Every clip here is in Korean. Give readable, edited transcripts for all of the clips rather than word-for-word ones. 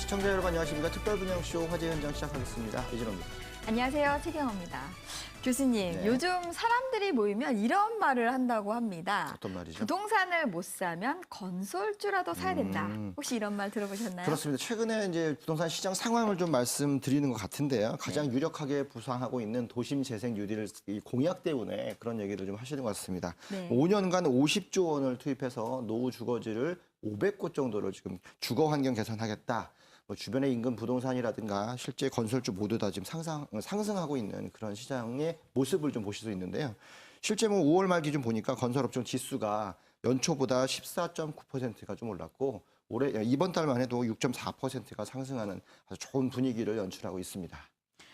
시청자 여러분 안녕하십니까. 특별분양쇼 화제 현장 시작하겠습니다. 이진호입니다. 안녕하세요. 최경호입니다. 교수님, 네. 요즘 사람들이 모이면 이런 말을 한다고 합니다. 어떤 말이죠? 부동산을 못 사면 건설주라도 사야 된다. 혹시 이런 말 들어보셨나요? 그렇습니다. 최근에 이제 부동산 시장 상황을 좀 말씀드리는 것 같은데요. 가장 유력하게 부상하고 있는 도심 재생 뉴딜 이 공약 때문에 그런 얘기를 좀 하시는 것 같습니다. 네. 5년간 50조 원을 투입해서 노후 주거지를 500곳 정도로 지금 주거 환경 개선하겠다. 뭐 주변의 인근 부동산이라든가 실제 건설주 모두 다 지금 상승하고 있는 그런 시장의 모습을 좀 보실 수 있는데요. 실제 뭐 5월 말 기준 보니까 건설업종 지수가 연초보다 14.9%가 좀 올랐고 올해 이번 달만 해도 6.4%가 상승하는 아주 좋은 분위기를 연출하고 있습니다.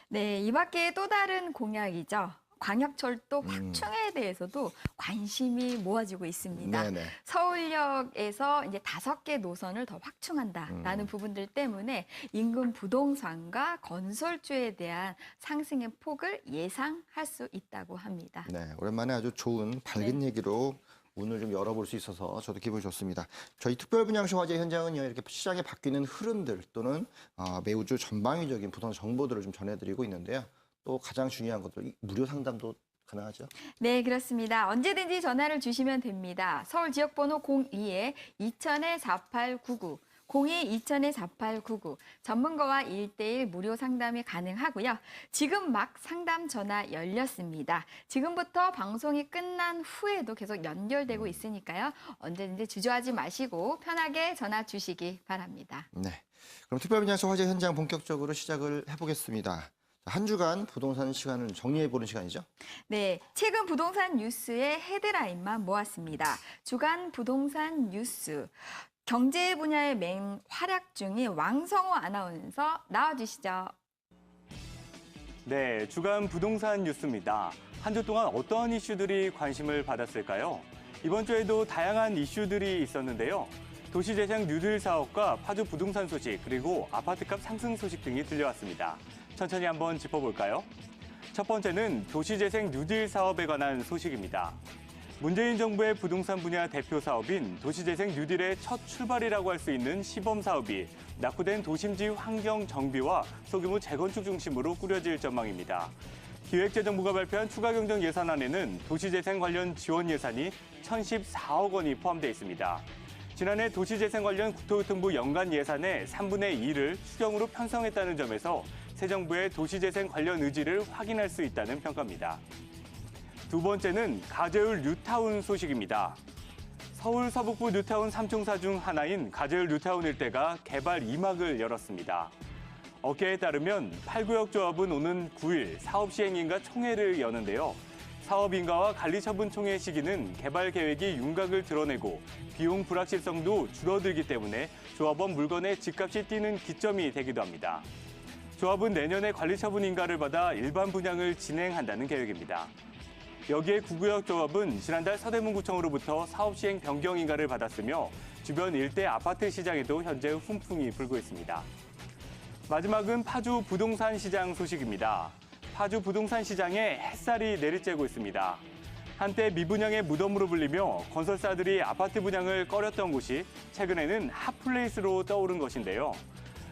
네, 이 밖에 또 다른 공약이죠. 광역철도 확충에 대해서도 관심이 모아지고 있습니다. 네네. 서울역에서 이제 5개 노선을 더 확충한다라는 부분들 때문에 인근 부동산과 건설주에 대한 상승의 폭을 예상할 수 있다고 합니다. 네, 오랜만에 아주 좋은 밝은 얘기로 문을 좀 열어볼 수 있어서 저도 기분이 좋습니다. 저희 특별분양쇼 화제 현장은요, 이렇게 시장에 바뀌는 흐름들 또는 매우 전방위적인 부동산 정보들을 좀 전해드리고 있는데요. 또 가장 중요한 것들, 무료 상담도 가능하죠? 네, 그렇습니다. 언제든지 전화를 주시면 됩니다. 서울 지역번호 02-2000-4899, 02-2000-4899. 전문가와 1:1 무료 상담이 가능하고요. 지금 막 상담 전화 열렸습니다. 지금부터 방송이 끝난 후에도 계속 연결되고 있으니까요. 언제든지 주저하지 마시고 편하게 전화 주시기 바랍니다. 네, 그럼 특별분양쇼 화제 현장 본격적으로 시작을 해보겠습니다. 한 주간 부동산 시간을 정리해보는 시간이죠? 네, 최근 부동산 뉴스의 헤드라인만 모았습니다. 주간 부동산 뉴스. 경제 분야의 맹활약 중인 왕성호 아나운서 나와주시죠. 네, 주간 부동산 뉴스입니다. 한 주 동안 어떤 이슈들이 관심을 받았을까요? 이번 주에도 다양한 이슈들이 있었는데요. 도시재생 뉴딜 사업과 파주 부동산 소식, 그리고 아파트값 상승 소식 등이 들려왔습니다. 천천히 한번 짚어볼까요? 첫 번째는 도시재생 뉴딜 사업에 관한 소식입니다. 문재인 정부의 부동산 분야 대표 사업인 도시재생 뉴딜의 첫 출발이라고 할 수 있는 시범 사업이 낙후된 도심지 환경 정비와 소규모 재건축 중심으로 꾸려질 전망입니다. 기획재정부가 발표한 추가 경정 예산안에는 도시재생 관련 지원 예산이 1,014억 원이 포함되어 있습니다. 지난해 도시재생 관련 국토교통부 연간 예산의 3분의 2를 추경으로 편성했다는 점에서 새 정부의 도시재생 관련 의지를 확인할 수 있다는 평가입니다. 두 번째는 가재울 뉴타운 소식입니다. 서울 서북부 뉴타운 3총사 중 하나인 가재울 뉴타운 일대가 개발 2막을 열었습니다. 업계에 따르면 8구역 조합은 오는 9일 사업 시행인가 총회를 여는데요. 사업인가와 관리처분 총회 시기는 개발 계획이 윤곽을 드러내고 비용 불확실성도 줄어들기 때문에 조합원 물건의 집값이 뛰는 기점이 되기도 합니다. 조합은 내년에 관리처분 인가를 받아 일반 분양을 진행한다는 계획입니다. 여기에 9구역 조합은 지난달 서대문구청으로부터 사업 시행 변경 인가를 받았으며 주변 일대 아파트 시장에도 현재 훈풍이 불고 있습니다. 마지막은 파주 부동산 시장 소식입니다. 파주 부동산 시장에 햇살이 내리쬐고 있습니다. 한때 미분양의 무덤으로 불리며 건설사들이 아파트 분양을 꺼렸던 곳이 최근에는 핫플레이스로 떠오른 것인데요.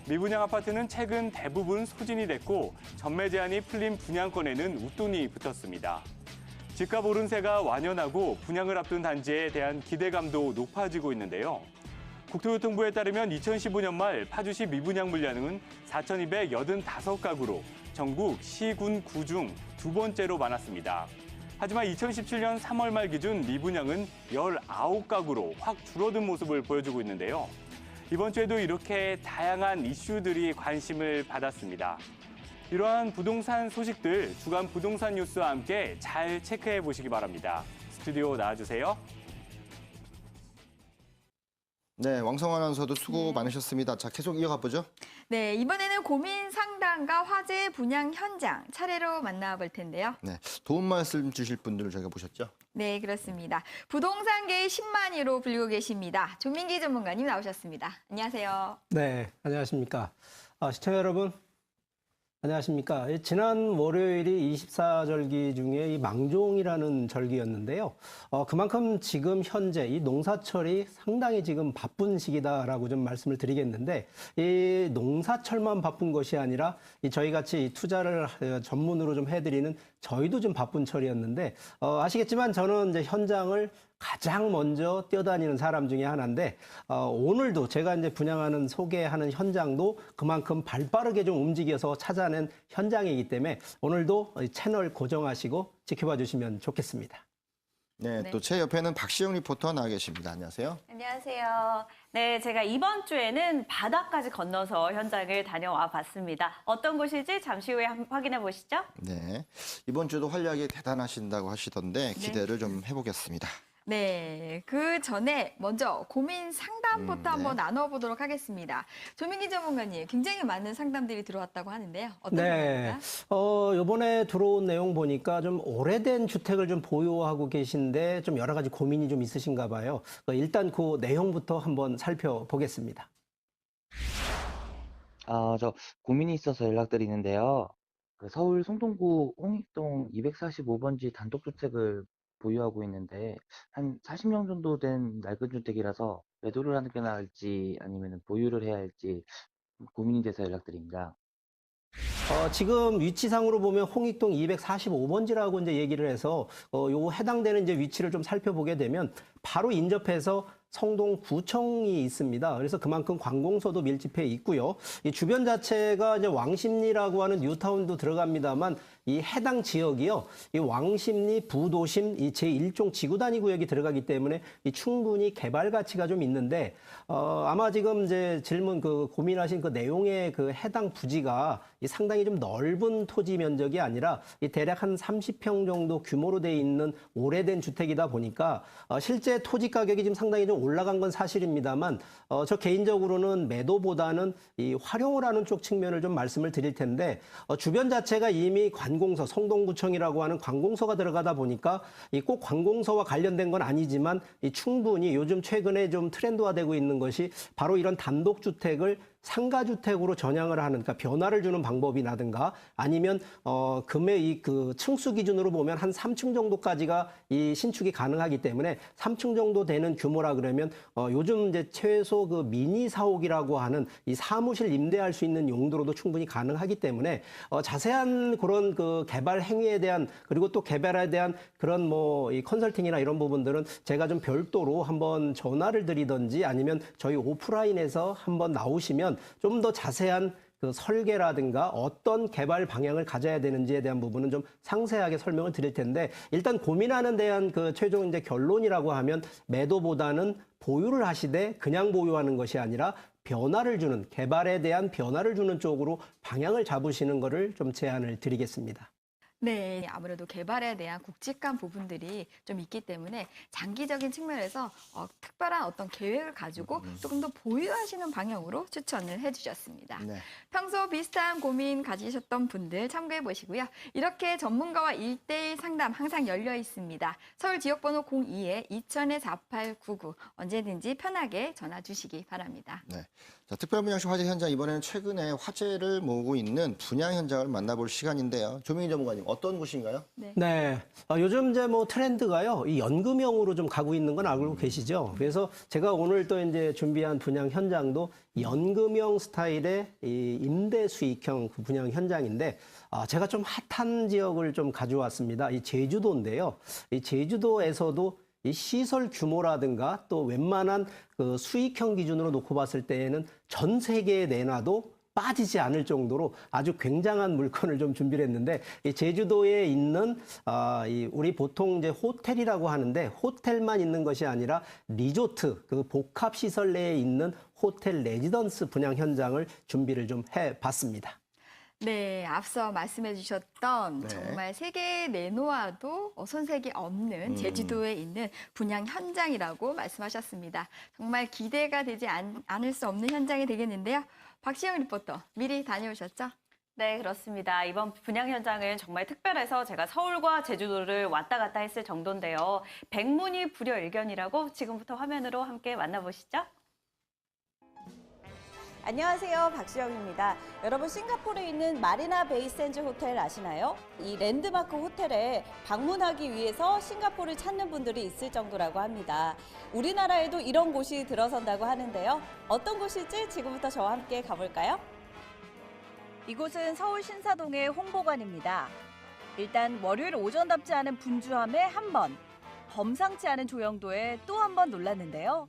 미분양 아파트는 최근 대부분 소진이 됐고 전매 제한이 풀린 분양권에는 웃돈이 붙었습니다. 집값 오름세가 완연하고 분양을 앞둔 단지에 대한 기대감도 높아지고 있는데요. 국토교통부에 따르면 2015년 말 파주시 미분양 물량은 4,285가구로 전국 시, 군, 구 중 두 번째로 많았습니다. 하지만 2017년 3월 말 기준 미분양은 19가구로 확 줄어든 모습을 보여주고 있는데요. 이번 주에도 이렇게 다양한 이슈들이 관심을 받았습니다. 이러한 부동산 소식들 주간 부동산 뉴스와 함께 잘 체크해 보시기 바랍니다. 스튜디오 나와주세요. 네, 왕성호 아나운서도 수고 많으셨습니다. 자, 계속 이어가 보죠. 네, 이번에는 고민 상담과 화제 분양 현장 차례로 만나볼 텐데요. 네, 도움 말씀 주실 분들을 저희가 모셨죠. 네, 그렇습니다. 부동산계의 10만이로 불리고 계십니다. 조민기 전문가님 나오셨습니다. 안녕하세요. 네, 안녕하십니까. 시청자 여러분, 안녕하십니까. 지난 월요일이 24절기 중에 이 망종이라는 절기였는데요. 그만큼 지금 현재 이 농사철이 상당히 지금 바쁜 시기다라고 좀 말씀을 드리겠는데, 이 농사철만 바쁜 것이 아니라 저희 같이 투자를 전문으로 좀 해드리는 저희도 좀 바쁜 철이었는데, 아시겠지만 저는 이제 현장을 가장 먼저 뛰어다니는 사람 중에 하나인데, 오늘도 제가 이제 분양하는 소개하는 현장도 그만큼 발빠르게 좀 움직여서 찾아낸 현장이기 때문에 오늘도 채널 고정하시고 지켜봐 주시면 좋겠습니다. 네, 네. 또 제 옆에는 박시영 리포터 나와 계십니다. 안녕하세요. 안녕하세요. 네, 제가 이번 주에는 바다까지 건너서 현장을 다녀와 봤습니다. 어떤 곳일지 잠시 후에 한번 확인해 보시죠. 네, 이번 주도 활약이 대단하신다고 하시던데 기대를 좀 해보겠습니다. 네, 그 전에 먼저 고민 상담부터 네. 한번 나눠보도록 하겠습니다. 조민기 전문가님, 굉장히 많은 상담들이 들어왔다고 하는데요. 어떤 네. 상담입니까? 요번에 들어온 내용 보니까 좀 오래된 주택을 좀 보유하고 계신데 좀 여러 가지 고민이 좀 있으신가 봐요. 일단 그 내용부터 한번 살펴보겠습니다. 저 고민이 있어서 연락드리는데요. 그 서울 송동구 홍익동 245번지 단독주택을 보유하고 있는데 한 40년 정도 된 낡은 주택이라서 매도를 하는 게 나을지 아니면 보유를 해야 할지 고민이 돼서 연락드립니다. 지금 위치상으로 보면 홍익동 245번지라고 이제 얘기를 해서 요 해당되는 이제 위치를 좀 살펴보게 되면 바로 인접해서 성동구청이 있습니다. 그래서 그만큼 관공서도 밀집해 있고요. 이 주변 자체가 이제 왕십리라고 하는 뉴타운도 들어갑니다만 이 해당 지역이요. 이 왕십리, 부도심, 이 제1종 지구단위 구역이 들어가기 때문에 이 충분히 개발 가치가 좀 있는데 아마 지금 이제 질문 고민하신 그 내용의 그 해당 부지가 이 상당히 좀 넓은 토지 면적이 아니라 이 대략 한 30평 정도 규모로 돼 있는 오래된 주택이다 보니까 실제 토지 가격이 지금 상당히 좀 올라간 건 사실입니다만 저 개인적으로는 매도보다는 이 활용을 하는 쪽 측면을 좀 말씀을 드릴 텐데 주변 자체가 이미 관공서, 성동구청이라고 하는 관공서가 들어가다 보니까 이 꼭 관공서와 관련된 건 아니지만 이 충분히 요즘 최근에 좀 트렌드화되고 있는 것이 바로 이런 단독주택을 상가주택으로 전향을 하는, 그러니까 변화를 주는 방법이라든가 아니면 금의 그 층수 기준으로 보면 한 3층 정도까지가 이 신축이 가능하기 때문에 3층 정도 되는 규모라 그러면 요즘 이제 최소 그 미니 사옥이라고 하는 이 사무실 임대할 수 있는 용도로도 충분히 가능하기 때문에 자세한 그런 그 개발 행위에 대한 그리고 또 개발에 대한 그런 뭐 이 컨설팅이나 이런 부분들은 제가 좀 별도로 한번 전화를 드리든지 아니면 저희 오프라인에서 한번 나오시면 좀 더 자세한 그 설계라든가 어떤 개발 방향을 가져야 되는지에 대한 부분은 좀 상세하게 설명을 드릴 텐데 일단 고민하는 대한 그 최종 이제 결론이라고 하면 매도보다는 보유를 하시되 그냥 보유하는 것이 아니라 변화를 주는 개발에 대한 변화를 주는 쪽으로 방향을 잡으시는 거를 좀 제안을 드리겠습니다. 네, 아무래도 개발에 대한 굵직한 부분들이 좀 있기 때문에 장기적인 측면에서 특별한 어떤 계획을 가지고 조금 더 보유하시는 방향으로 추천을 해주셨습니다. 네. 평소 비슷한 고민 가지셨던 분들 참고해 보시고요. 이렇게 전문가와 1대1 상담 항상 열려 있습니다. 서울 지역번호 02-2000-4899 언제든지 편하게 전화 주시기 바랍니다. 네. 자, 특별분양시 화재 현장 이번에는 최근에 화재를 모으고 있는 분양 현장을 만나볼 시간인데요. 조민희 전문가님 어떤 곳인가요? 네. 요즘 이제 뭐 트렌드가요. 이 연금형으로 좀 가고 있는 건 알고 계시죠? 그래서 제가 오늘 또 이제 준비한 분양 현장도 연금형 스타일의 이 임대 수익형 그 분양 현장인데 제가 좀 핫한 지역을 좀 가져왔습니다. 이 제주도인데요. 이 제주도에서도 이 시설 규모라든가 또 웬만한 그 수익형 기준으로 놓고 봤을 때에는 전 세계에 내놔도 빠지지 않을 정도로 아주 굉장한 물건을 좀 준비를 했는데 이 제주도에 있는 이 우리 보통 이제 호텔이라고 하는데 호텔만 있는 것이 아니라 리조트 그 복합 시설 내에 있는 호텔 레지던스 분양 현장을 준비를 좀 해봤습니다. 네, 앞서 말씀해 주셨던 네. 정말 세계에 내놓아도 손색이 없는 제주도에 있는 분양 현장이라고 말씀하셨습니다. 정말 기대가 되지 않을 수 없는 현장이 되겠는데요. 박시영 리포터, 미리 다녀오셨죠? 네, 그렇습니다. 이번 분양 현장은 정말 특별해서 제가 서울과 제주도를 왔다 갔다 했을 정도인데요. 백문이 불여일견이라고 지금부터 화면으로 함께 만나보시죠. 안녕하세요. 박수영입니다. 여러분 싱가포르에 있는 마리나 베이 샌즈 호텔 아시나요? 이 랜드마크 호텔에 방문하기 위해서 싱가포르를 찾는 분들이 있을 정도라고 합니다. 우리나라에도 이런 곳이 들어선다고 하는데요. 어떤 곳일지 지금부터 저와 함께 가볼까요? 이곳은 서울 신사동의 홍보관입니다. 일단 월요일 오전답지 않은 분주함에 한 번, 범상치 않은 조형도에 또 한 번 놀랐는데요.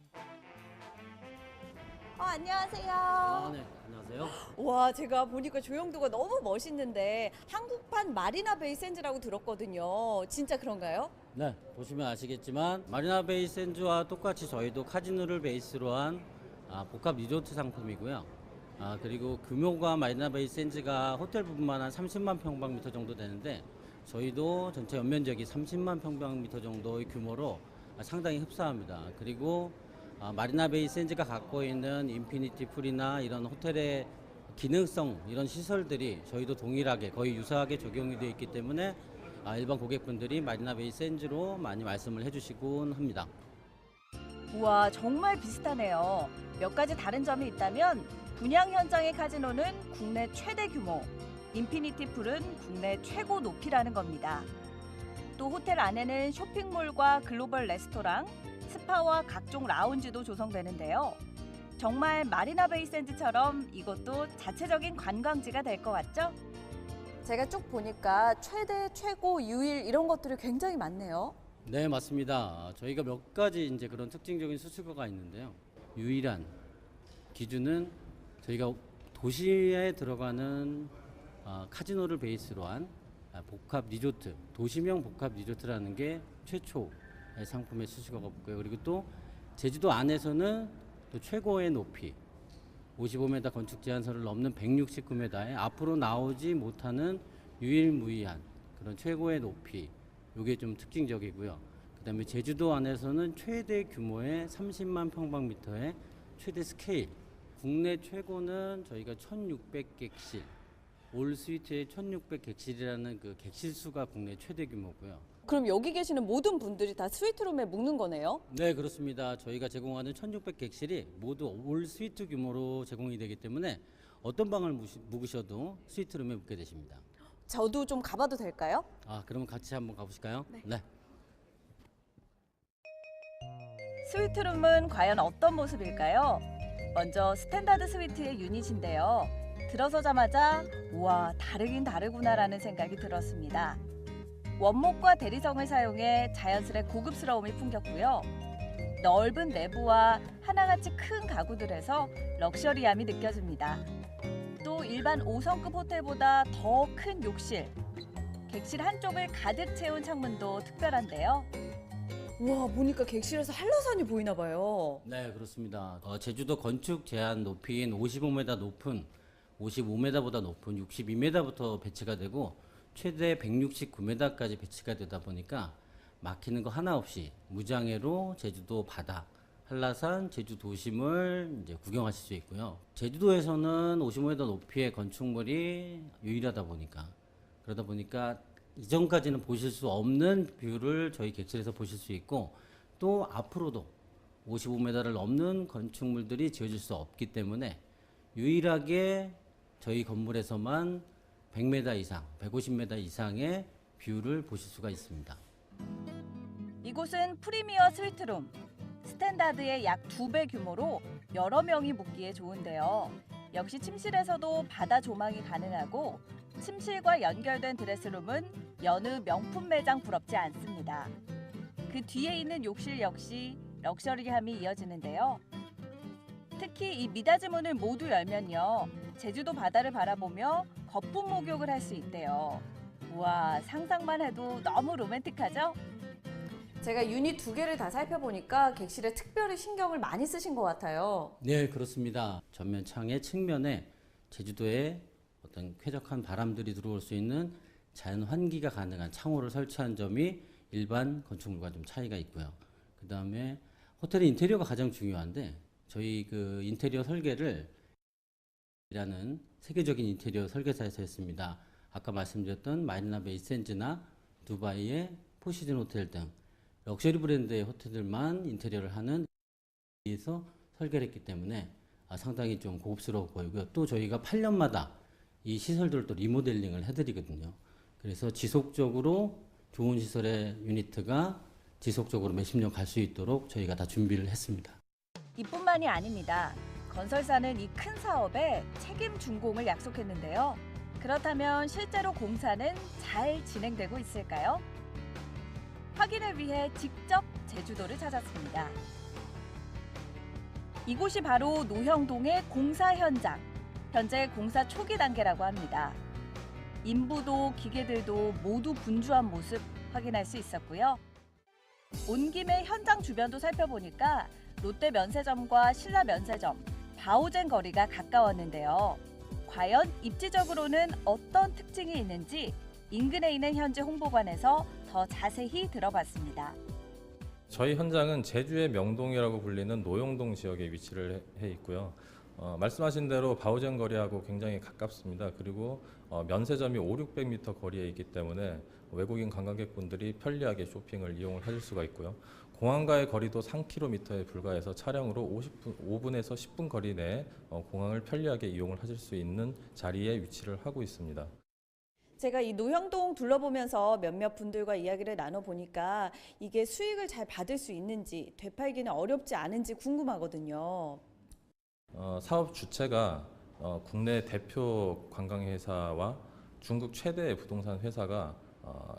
안녕하세요. 네, 안녕하세요. 와, 제가 보니까 조형도가 너무 멋있는데 한국판 마리나 베이 샌즈라고 들었거든요. 진짜 그런가요? 네, 보시면 아시겠지만 마리나 베이 샌즈와 똑같이 저희도 카지노를 베이스로 한 복합 리조트 상품이고요. 그리고 규모가 마리나 베이 샌즈가 호텔 부분만 한 30만 평방미터 정도 되는데 저희도 전체 연면적이 30만 평방미터 정도의 규모로 상당히 흡사합니다. 그리고 마리나 베이 샌즈가 갖고 있는 인피니티 풀이나 이런 호텔의 기능성 이런 시설들이 저희도 동일하게 거의 유사하게 적용이 되어 있기 때문에 일반 고객분들이 마리나 베이 샌즈로 많이 말씀을 해주시곤 합니다. 우와, 정말 비슷하네요. 몇 가지 다른 점이 있다면 분양 현장의 카지노는 국내 최대 규모, 인피니티 풀은 국내 최고 높이라는 겁니다. 또 호텔 안에는 쇼핑몰과 글로벌 레스토랑, 스파와 각종 라운지도 조성되는데요. 정말 마리나 베이 샌즈처럼 이것도 자체적인 관광지가 될 것 같죠? 제가 쭉 보니까 최대, 최고, 유일 이런 것들이 굉장히 많네요. 네, 맞습니다. 저희가 몇 가지 이제 그런 특징적인 수식어가 있는데요. 유일한 기준은 저희가 도시에 들어가는 카지노를 베이스로 한 복합 리조트, 도시명 복합 리조트라는 게 최초의 상품의 수식어가 붙고요. 그리고 또 제주도 안에서는 또 최고의 높이, 55m 건축 제한선을 넘는 169m에 앞으로 나오지 못하는 유일무이한 그런 최고의 높이, 이게 좀 특징적이고요. 그다음에 제주도 안에서는 최대 규모의 30만 평방미터의 최대 스케일, 국내 최고는 저희가 1600객실, 올 스위트의 1600객실이라는 그 객실 수가 국내 최대 규모고요. 그럼 여기 계시는 모든 분들이 다 스위트룸에 묵는 거네요? 네, 그렇습니다. 저희가 제공하는 1600객실이 모두 올 스위트 규모로 제공이 되기 때문에 어떤 방을 묵으셔도 스위트룸에 묵게 되십니다. 저도 좀 가봐도 될까요? 그러면 같이 한번 가보실까요? 네. 스위트룸은 과연 어떤 모습일까요? 먼저 스탠다드 스위트의 유닛인데요. 들어서자마자 우와, 다르긴 다르구나라는 생각이 들었습니다. 원목과 대리석을 사용해 자연스레 고급스러움이 풍겼고요. 넓은 내부와 하나같이 큰 가구들에서 럭셔리함이 느껴집니다. 또 일반 5성급 호텔보다 더 큰 욕실, 객실 한쪽을 가득 채운 창문도 특별한데요. 우와, 보니까 객실에서 한라산이 보이나 봐요. 네, 그렇습니다. 제주도 건축 제한 높이인 55m 높은 55m보다 높은 62m부터 배치가 되고 최대 169m까지 배치가 되다 보니까 막히는 거 하나 없이 무장애로 제주도 바다, 한라산, 제주 도심을 이제 구경하실 수 있고요. 제주도에서는 55m 높이의 건축물이 유일하다 보니까 그러다 보니까 이전까지는 보실 수 없는 뷰를 저희 객실에서 보실 수 있고 또 앞으로도 55m를 넘는 건축물들이 지어질 수 없기 때문에 유일하게 저희 건물에서만 100m 이상, 150m 이상의 뷰를 보실 수가 있습니다. 이곳은 프리미어 스위트룸. 스탠다드의 약 2배 규모로 여러 명이 묵기에 좋은데요. 역시 침실에서도 바다 조망이 가능하고 침실과 연결된 드레스룸은 여느 명품 매장 부럽지 않습니다. 그 뒤에 있는 욕실 역시 럭셔리함이 이어지는데요. 특히 이 미닫이 문을 모두 열면요. 제주도 바다를 바라보며 거품 목욕을 할 수 있대요. 우와, 상상만 해도 너무 로맨틱하죠? 제가 유닛 2개를 다 살펴보니까 객실에 특별히 신경을 많이 쓰신 것 같아요. 네, 그렇습니다. 전면 창의 측면에 제주도의 어떤 쾌적한 바람들이 들어올 수 있는 자연 환기가 가능한 창호를 설치한 점이 일반 건축물과 좀 차이가 있고요. 그 다음에 호텔의 인테리어가 가장 중요한데 저희 그 인테리어 설계를 이라는 세계적인 인테리어 설계사에서 했습니다. 아까 말씀드렸던 마리나 베이 샌즈나 두바이의 포시즌 호텔 등 럭셔리 브랜드의 호텔들만 인테리어를 하는 에서 설계를 했기 때문에 상당히 좀 고급스러워 보이고요. 또 저희가 8년마다 이 시설들도 리모델링을 해드리거든요. 그래서 지속적으로 좋은 시설의 유니트가 지속적으로 몇십 년 갈 수 있도록 저희가 다 준비를 했습니다. 이뿐만이 아닙니다. 건설사는 이 큰 사업에 책임 준공을 약속했는데요. 그렇다면 실제로 공사는 잘 진행되고 있을까요? 확인을 위해 직접 제주도를 찾았습니다. 이곳이 바로 노형동의 공사 현장. 현재 공사 초기 단계라고 합니다. 인부도 기계들도 모두 분주한 모습 확인할 수 있었고요. 온 김에 현장 주변도 살펴보니까 롯데 면세점과 신라 면세점, 바오젠 거리가 가까웠는데요. 과연 입지적으로는 어떤 특징이 있는지 인근에 있는 현지 홍보관에서 더 자세히 들어봤습니다. 저희 현장은 제주의 명동이라고 불리는 노영동 지역에 위치를 해 있고요. 말씀하신 대로 바오젠 거리하고 굉장히 가깝습니다. 그리고 면세점이 500~600m 거리에 있기 때문에 외국인 관광객분들이 편리하게 쇼핑을 이용을 하실 수가 있고요. 공항과의 거리도 3km에 불과해서 차량으로 5분에서 10분 거리 내에 공항을 편리하게 이용을 하실 수 있는 자리에 위치를 하고 있습니다. 제가 이 노형동 둘러보면서 몇몇 분들과 이야기를 나눠보니까 이게 수익을 잘 받을 수 있는지, 되팔기는 어렵지 않은지 궁금하거든요. 사업 주체가 국내 대표 관광회사와 중국 최대의 부동산 회사가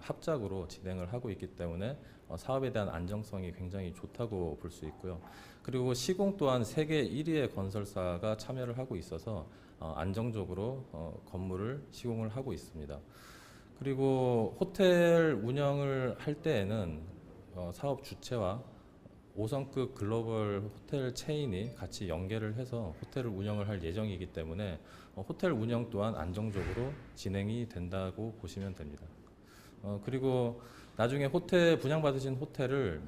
합작으로 진행을 하고 있기 때문에 사업에 대한 안정성이 굉장히 좋다고 볼 수 있고요. 그리고 시공 또한 세계 1위의 건설사가 참여를 하고 있어서 안정적으로 건물을 시공을 하고 있습니다. 그리고 호텔 운영을 할 때에는 사업 주체와 5성급 글로벌 호텔 체인이 같이 연계를 해서 호텔을 운영을 할 예정이기 때문에 호텔 운영 또한 안정적으로 진행이 된다고 보시면 됩니다. 그리고 나중에 분양받으신 호텔을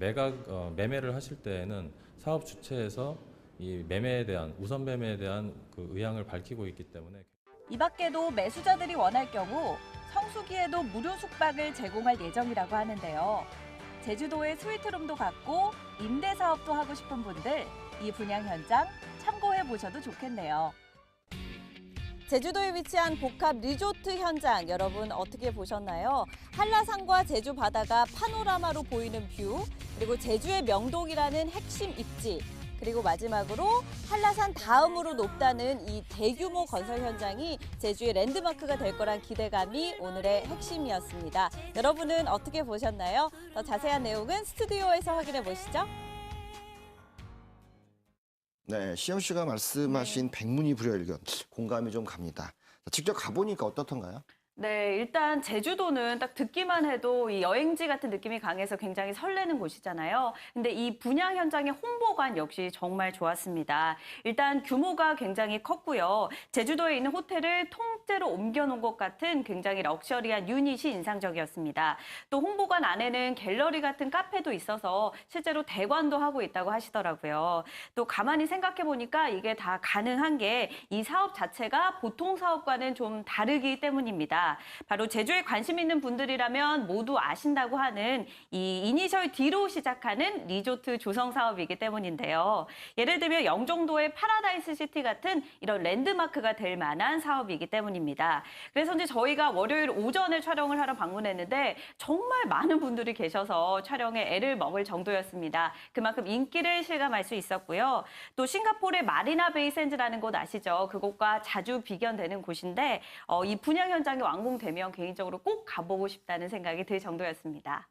매매를 하실 때에는 사업 주체에서 이 매매에 대한 우선 매매에 대한 그 의향을 밝히고 있기 때문에 이 밖에도 매수자들이 원할 경우 성수기에도 무료 숙박을 제공할 예정이라고 하는데요. 제주도에 스위트룸도 갖고 임대 사업도 하고 싶은 분들 이 분양 현장 참고해 보셔도 좋겠네요. 제주도에 위치한 복합 리조트 현장 여러분 어떻게 보셨나요? 한라산과 제주 바다가 파노라마로 보이는 뷰, 그리고 제주의 명동이라는 핵심 입지, 그리고 마지막으로 한라산 다음으로 높다는 이 대규모 건설 현장이 제주의 랜드마크가 될 거란 기대감이 오늘의 핵심이었습니다. 여러분은 어떻게 보셨나요? 더 자세한 내용은 스튜디오에서 확인해 보시죠. 네, 시영 씨가 말씀하신 백문이 불여일견 공감이 좀 갑니다. 직접 가보니까 어떻던가요? 네, 일단 제주도는 딱 듣기만 해도 이 여행지 같은 느낌이 강해서 굉장히 설레는 곳이잖아요. 근데 이 분양 현장의 홍보관 역시 정말 좋았습니다. 일단 규모가 굉장히 컸고요. 제주도에 있는 호텔을 통째로 옮겨놓은 것 같은 굉장히 럭셔리한 유닛이 인상적이었습니다. 또 홍보관 안에는 갤러리 같은 카페도 있어서 실제로 대관도 하고 있다고 하시더라고요. 또 가만히 생각해 보니까 이게 다 가능한 게 이 사업 자체가 보통 사업과는 좀 다르기 때문입니다. 바로 제주에 관심 있는 분들이라면 모두 아신다고 하는 이 이니셜 D로 시작하는 리조트 조성 사업이기 때문인데요. 예를 들면 영종도의 파라다이스 시티 같은 이런 랜드마크가 될 만한 사업이기 때문입니다. 그래서 이제 저희가 월요일 오전에 촬영을 하러 방문했는데 정말 많은 분들이 계셔서 촬영에 애를 먹을 정도였습니다. 그만큼 인기를 실감할 수 있었고요. 또 싱가포르의 마리나 베이 샌즈라는 곳 아시죠? 그곳과 자주 비견되는 곳인데 이 분양 현장이 완공되면 개인적으로 꼭 가보고 싶다는 생각이 들 정도였습니다.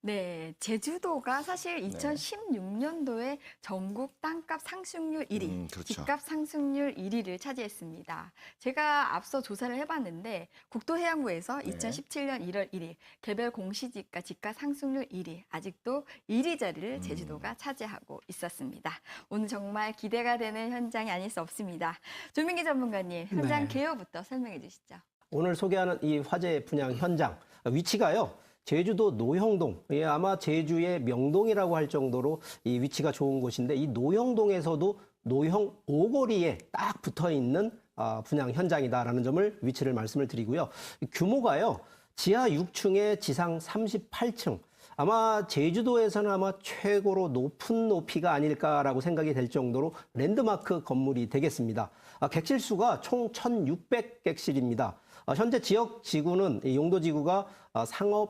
네, 제주도가 사실 2016년도에 전국 땅값 상승률 1위, 그렇죠. 집값 상승률 1위를 차지했습니다. 제가 앞서 조사를 해봤는데 국토해양부에서 2017년 1월 1일 개별 공시지가 집값 상승률 1위, 아직도 1위 자리를 제주도가 차지하고 있었습니다. 오늘 정말 기대가 되는 현장이 아닐 수 없습니다. 조민기 전문가님, 현장 개요부터 설명해 주시죠. 오늘 소개하는 이 화재 분양 현장 위치가요. 제주도 노형동, 아마 제주의 명동이라고 할 정도로 이 위치가 좋은 곳인데 이 노형동에서도 노형 5거리에 딱 붙어 있는 분양 현장이다라는 점을 위치를 말씀을 드리고요. 규모가요. 지하 6층에 지상 38층. 아마 제주도에서는 아마 최고로 높은 높이가 아닐까라고 생각이 될 정도로 랜드마크 건물이 되겠습니다. 객실 수가 총 1,600객실입니다. 현재 지역 지구는 이 용도 지구가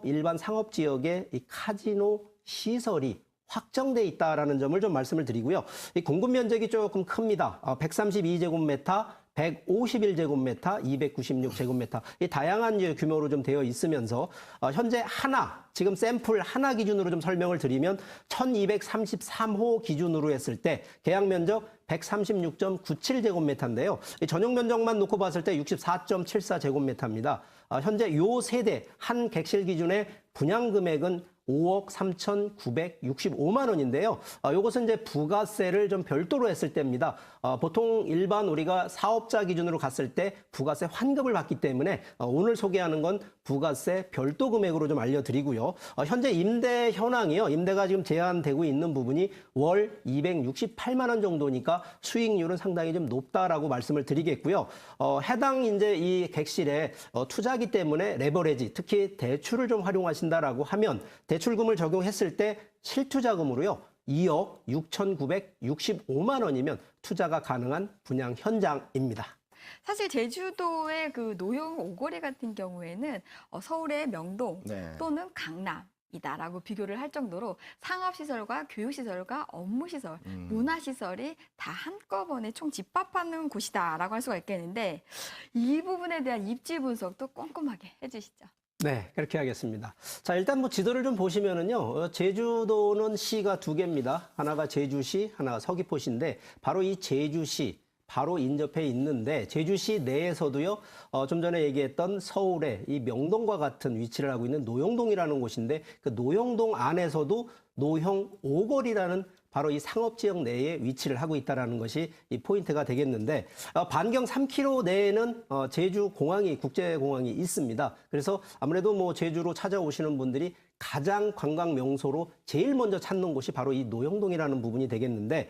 일반 상업 지역에 이 카지노 시설이 확정돼 있다라는 점을 좀 말씀을 드리고요. 이 공급 면적이 조금 큽니다. 132제곱미터, 151제곱미터, 296제곱미터. 이 다양한 규모로 좀 되어 있으면서 현재 지금 샘플 하나 기준으로 좀 설명을 드리면 1233호 기준으로 했을 때 계약 면적 136.97제곱미터인데요. 전용 면적만 놓고 봤을 때 64.74제곱미터입니다. 현재 요 세대 한 객실 기준의 분양 금액은 5억 3,965만 원인데요. 이것은 이제 부가세를 좀 별도로 했을 때입니다. 보통 일반 우리가 사업자 기준으로 갔을 때 부가세 환급을 받기 때문에 오늘 소개하는 건 부가세 별도 금액으로 좀 알려드리고요. 현재 임대 현황이요. 임대가 지금 제한되고 있는 부분이 월 268만 원 정도니까 수익률은 상당히 좀 높다라고 말씀을 드리겠고요. 해당 이제 이 객실에 투자기 때문에 레버리지, 특히 대출을 좀 활용하신다라고 하면 대출금을 적용했을 때 실투자금으로요. 2억 6,965만 원이면 투자가 가능한 분양 현장입니다. 사실 제주도의 그 노용 오거리 같은 경우에는 서울의 명동 네. 또는 강남이다라고 비교를 할 정도로 상업시설과 교육시설과 업무시설, 문화시설이 다 한꺼번에 총 집합하는 곳이다라고 할 수가 있겠는데 이 부분에 대한 입지 분석도 꼼꼼하게 해주시죠. 네, 그렇게 하겠습니다. 자, 일단 뭐 지도를 좀 보시면은요, 제주도는 시가 두 개입니다. 하나가 제주시, 하나가 서귀포시인데, 바로 이 제주시, 바로 인접해 있는데, 제주시 내에서도요, 좀 전에 얘기했던 서울의 이 명동과 같은 위치를 하고 있는 노영동이라는 곳인데, 그 노영동 안에서도 노형 오거리라는 바로 이 상업지역 내에 위치를 하고 있다는 것이 이 포인트가 되겠는데 반경 3km 내에는 제주공항이 국제공항이 있습니다. 그래서 아무래도 뭐 제주로 찾아오시는 분들이 가장 관광 명소로 제일 먼저 찾는 곳이 바로 이 노영동이라는 부분이 되겠는데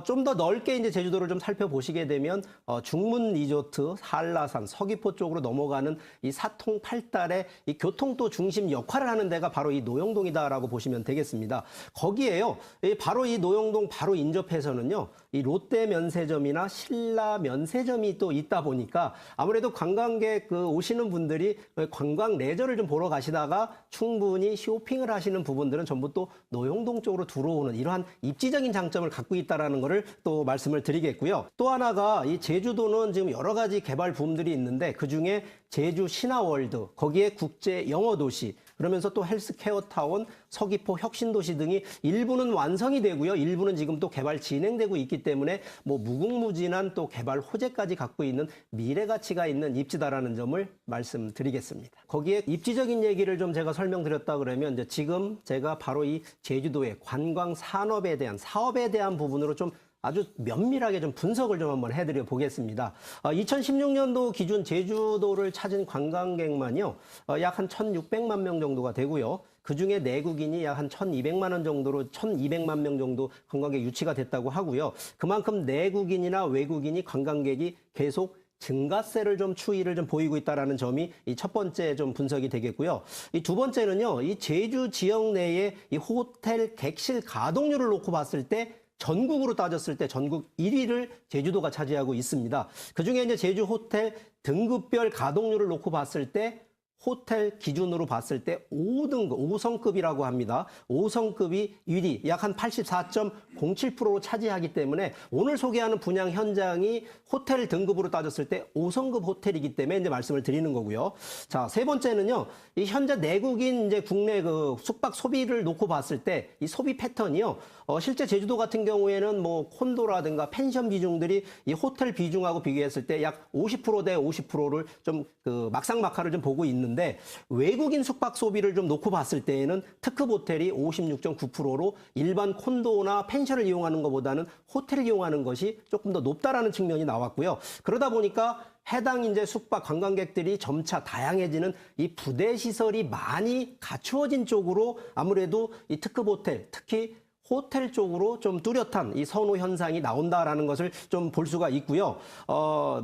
좀 더 넓게 이제 제주도를 좀 살펴보시게 되면 중문 리조트, 한라산, 서귀포 쪽으로 넘어가는 이 사통팔달의 이 교통도 중심 역할을 하는 데가 바로 이 노영동이다라고 보시면 되겠습니다. 거기에요. 바로 이 노영동 바로 인접해서는요. 이 롯데 면세점이나 신라 면세점이 또 있다 보니까 아무래도 관광객 오시는 분들이 관광 레저를 좀 보러 가시다가 충분히 쇼핑을 하시는 부분들은 전부 또 노영동 쪽으로 들어오는 이러한 입지적인 장점을 갖고 있다라는 것을 또 말씀을 드리겠고요. 또 하나가 이 제주도는 지금 여러 가지 개발 붐들이 있는데 그중에 제주 신화월드, 거기에 국제 영어 도시, 그러면서 또 헬스케어 타운, 서귀포 혁신도시 등이 일부는 완성이 되고요. 일부는 지금 또 개발 진행되고 있기 때문에 뭐 무궁무진한 또 개발 호재까지 갖고 있는 미래 가치가 있는 입지다라는 점을 말씀드리겠습니다. 거기에 입지적인 얘기를 좀 제가 설명드렸다 그러면 이제 지금 제가 바로 이 제주도의 관광 산업에 대한 사업에 대한 부분으로 좀 아주 면밀하게 좀 분석을 좀 한번 해드려 보겠습니다. 2016년도 기준 제주도를 찾은 관광객만요, 약 한 1,600만 명 정도가 되고요. 그중에 내국인이 약 한 1,200만 명 정도 관광객 유치가 됐다고 하고요. 그만큼 내국인이나 외국인이 관광객이 계속 증가세를 좀 추이를 좀 보이고 있다라는 점이 이 첫 번째 좀 분석이 되겠고요. 이 두 번째는요, 이 제주 지역 내에 이 호텔 객실 가동률을 놓고 봤을 때 전국으로 따졌을 때 전국 1위를 제주도가 차지하고 있습니다. 그중에 이제 제주 호텔 등급별 가동률을 놓고 봤을 때 호텔 기준으로 봤을 때 5등급, 5성급이라고 합니다. 5성급이 1위, 약 한 84.07%로 차지하기 때문에 오늘 소개하는 분양 현장이 호텔 등급으로 따졌을 때 5성급 호텔이기 때문에 이제 말씀을 드리는 거고요. 자, 세 번째는요. 이 현재 내국인 이제 국내 그 숙박 소비를 놓고 봤을 때 이 소비 패턴이요. 실제 제주도 같은 경우에는 뭐 콘도라든가 펜션 비중들이 이 호텔 비중하고 비교했을 때 약 50% 대 50%를 좀 그 막상막하를 좀 보고 있는데 외국인 숙박 소비를 좀 놓고 봤을 때에는 특급 호텔이 56.9%로 일반 콘도나 펜션을 이용하는 것보다는 호텔을 이용하는 것이 조금 더 높다라는 측면이 나왔고요. 그러다 보니까 해당 이제 숙박 관광객들이 점차 다양해지는 이 부대 시설이 많이 갖추어진 쪽으로 아무래도 이 특급 호텔, 특히 호텔 쪽으로 좀 뚜렷한 이 선호 현상이 나온다라는 것을 좀 볼 수가 있고요.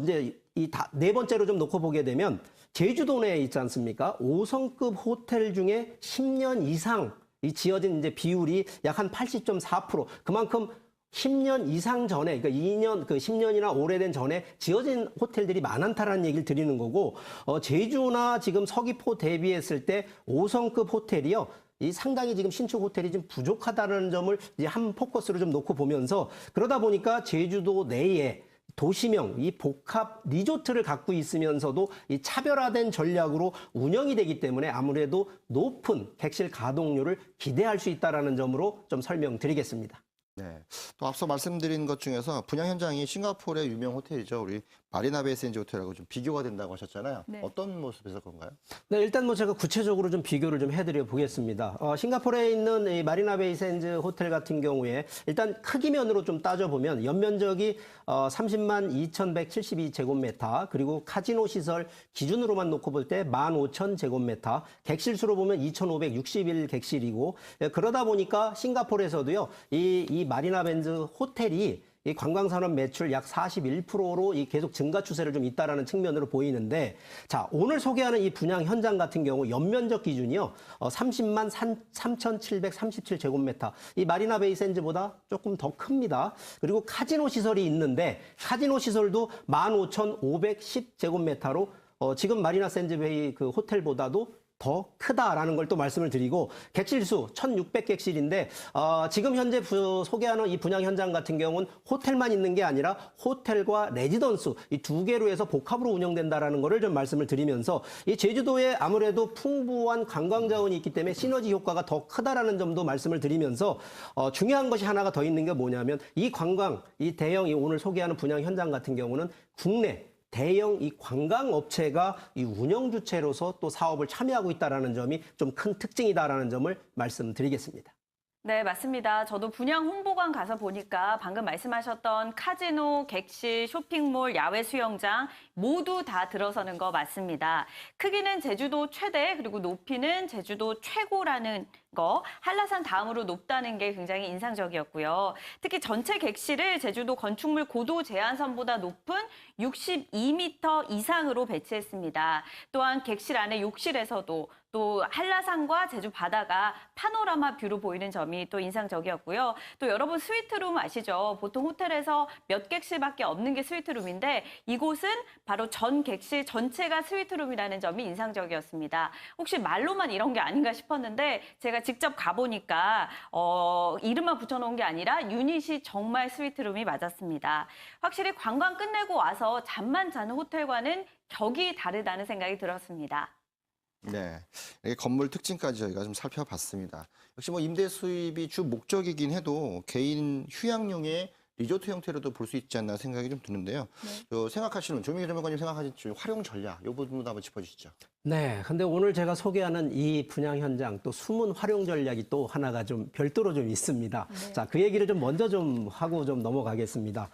이제 이 네 번째로 좀 놓고 보게 되면 제주도 내에 있지 않습니까? 5성급 호텔 중에 10년 이상 이 지어진 이제 비율이 약 한 80.4%. 그만큼 10년 이상 전에, 그러니까 10년이나 오래된 전에 지어진 호텔들이 많다라는 얘기를 드리는 거고, 제주나 지금 서귀포 대비했을 때 5성급 호텔이요. 이 상당히 지금 신축 호텔이 좀 부족하다는 점을 이제 한 포커스로 좀 놓고 보면서, 그러다 보니까 제주도 내에 도시명, 이 복합 리조트를 갖고 있으면서도 이 차별화된 전략으로 운영이 되기 때문에 아무래도 높은 객실 가동률을 기대할 수 있다는 점으로 좀 설명드리겠습니다. 네. 또 앞서 말씀드린 것 중에서 분양 현장이 싱가포르의 유명 호텔이죠. 우리 마리나 베이 샌즈 호텔하고 좀 비교가 된다고 하셨잖아요. 네. 어떤 모습에서 그런가요? 네, 일단 뭐 제가 구체적으로 좀 비교를 좀 해드려 보겠습니다. 싱가포르에 있는 이 마리나 베이 샌즈 호텔 같은 경우에 일단 크기면으로 좀 따져보면 연면적이 30만 2,172제곱미터, 그리고 카지노 시설 기준으로만 놓고 볼 때 15,000제곱미터, 객실 수로 보면 2,561객실이고, 그러다 보니까 싱가포르에서도요, 이 마리나 벤즈 호텔이 이 관광산업 매출 약 41%로 이 계속 증가 추세를 좀 있다라는 측면으로 보이는데, 자, 오늘 소개하는 이 분양 현장 같은 경우 연면적 기준이요, 30만 3,737제곱미터, 이 마리나 베이 샌즈보다 조금 더 큽니다. 그리고 카지노 시설이 있는데, 카지노 시설도 15,510제곱미터로 지금 마리나 샌즈 베이 그 호텔보다도 더 크다라는 걸 또 말씀을 드리고, 객실수 1,600객실인데 지금 현재 소개하는 이 분양 현장 같은 경우는 호텔만 있는 게 아니라 호텔과 레지던스 이 두 개로 해서 복합으로 운영된다라는 거를 좀 말씀을 드리면서, 이 제주도에 아무래도 풍부한 관광 자원이 있기 때문에 시너지 효과가 더 크다라는 점도 말씀을 드리면서, 중요한 것이 하나가 더 있는 게 뭐냐면 이 관광, 이 대형 이 오늘 소개하는 분양 현장 같은 경우는 국내 대형 이 관광업체가 이 운영 주체로서 또 사업을 참여하고 있다는 점이 좀 큰 특징이다라는 점을 말씀드리겠습니다. 네, 맞습니다. 저도 분양 홍보관 가서 보니까 방금 말씀하셨던 카지노, 객실, 쇼핑몰, 야외 수영장 모두 다 들어서는 거 맞습니다. 크기는 제주도 최대, 그리고 높이는 제주도 최고라는 거, 한라산 다음으로 높다는 게 굉장히 인상적이었고요. 특히 전체 객실을 제주도 건축물 고도 제한선보다 높은 62m 이상으로 배치했습니다. 또한 객실 안에 욕실에서도 또 한라산과 제주 바다가 파노라마 뷰로 보이는 점이 또 인상적이었고요. 또 여러분 스위트룸 아시죠? 보통 호텔에서 몇 객실밖에 없는 게 스위트룸인데 이곳은 바로 전 객실 전체가 스위트룸이라는 점이 인상적이었습니다. 혹시 말로만 이런 게 아닌가 싶었는데 제가 직접 가보니까 이름만 붙여놓은 게 아니라 유닛이 정말 스위트룸이 맞았습니다. 확실히 관광 끝내고 와서 잠만 자는 호텔과는 격이 다르다는 생각이 들었습니다. 네, 이렇게 건물 특징까지 저희가 좀 살펴봤습니다. 역시 뭐 임대 수입이 주 목적이긴 해도 개인 휴양용의 리조트 형태로도 볼 수 있지 않나 생각이 좀 드는데요. 네. 생각하시는 조민기 전문가님 생각하시는 활용 전략 이 부분도 한번 짚어주시죠. 네, 근데 오늘 제가 소개하는 이 분양 현장 또 숨은 활용 전략이 또 하나가 좀 별도로 좀 있습니다. 네. 자, 그 얘기를 좀 먼저 좀 하고 좀 넘어가겠습니다.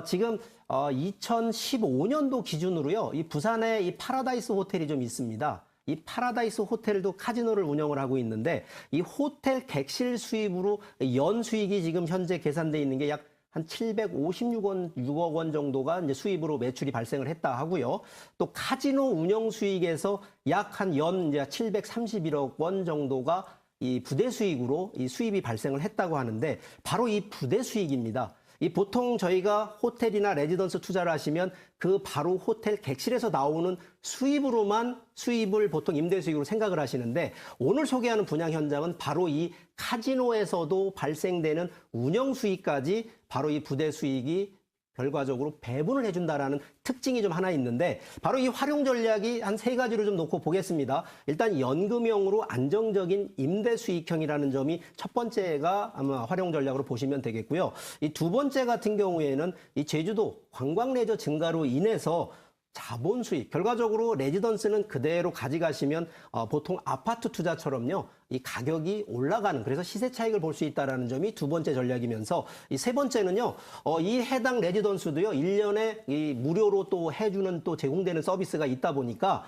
지금 2015년도 기준으로요, 이 부산에 이 파라다이스 호텔이 좀 있습니다. 이 파라다이스 호텔도 카지노를 운영을 하고 있는데 이 호텔 객실 수입으로 연 수익이 지금 현재 계산돼 있는 게 약 한 756억 원 정도가 이제 수입으로 매출이 발생을 했다 하고요. 또 카지노 운영 수익에서 약 한 연 이제 731억 원 정도가 이 부대 수익으로 이 수입이 발생을 했다고 하는데 바로 이 부대 수익입니다. 이 보통 저희가 호텔이나 레지던스 투자를 하시면 그 바로 호텔 객실에서 나오는 수입으로만 수입을 보통 임대 수익으로 생각을 하시는데 오늘 소개하는 분양 현장은 바로 이 카지노에서도 발생되는 운영 수익까지 바로 이 부대 수익이 결과적으로 배분을 해준다라는 특징이 좀 하나 있는데 바로 이 활용 전략이 한 3가지로 좀 놓고 보겠습니다. 일단 연금형으로 안정적인 임대 수익형이라는 점이 첫 번째가 아마 활용 전략으로 보시면 되겠고요. 이 두 번째 같은 경우에는 이 제주도 관광 레저 증가로 인해서 자본 수익, 결과적으로 레지던스는 그대로 가져가시면 보통 아파트 투자처럼요, 이 가격이 올라가는, 그래서 시세 차익을 볼 수 있다는 점이 두 번째 전략이면서 이 세 번째는요, 이 해당 레지던스도요, 1년에 이 무료로 또 해주는 또 제공되는 서비스가 있다 보니까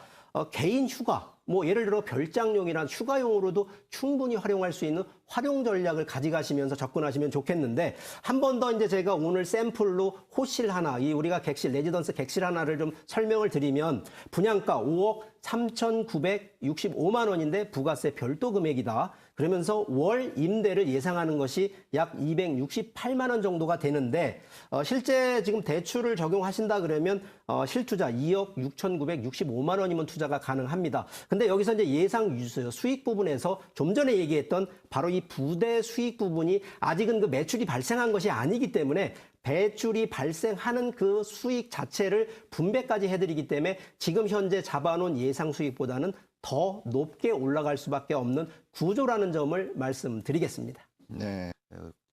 개인 휴가, 뭐 예를 들어 별장용이나 휴가용으로도 충분히 활용할 수 있는 활용 전략을 가져가시면서 접근하시면 좋겠는데 한 번 더 이제 제가 오늘 샘플로 호실 하나, 이 우리가 객실, 레지던스 객실 하나를 좀 설명을 드리면 분양가 5억 3,965만 원인데 부가세 별도 금액이다. 그러면서 월 임대를 예상하는 것이 약 268만 원 정도가 되는데 실제 지금 대출을 적용하신다 그러면 실투자 2억 6,965만 원이면 투자가 가능합니다. 근데 여기서 이제 예상 수익 부분에서 좀 전에 얘기했던 바로 이 부대 수익 부분이 아직은 그 매출이 발생한 것이 아니기 때문에 배출이 발생하는 그 수익 자체를 분배까지 해드리기 때문에 지금 현재 잡아놓은 예상 수익보다는 더 높게 올라갈 수밖에 없는 구조라는 점을 말씀드리겠습니다. 네.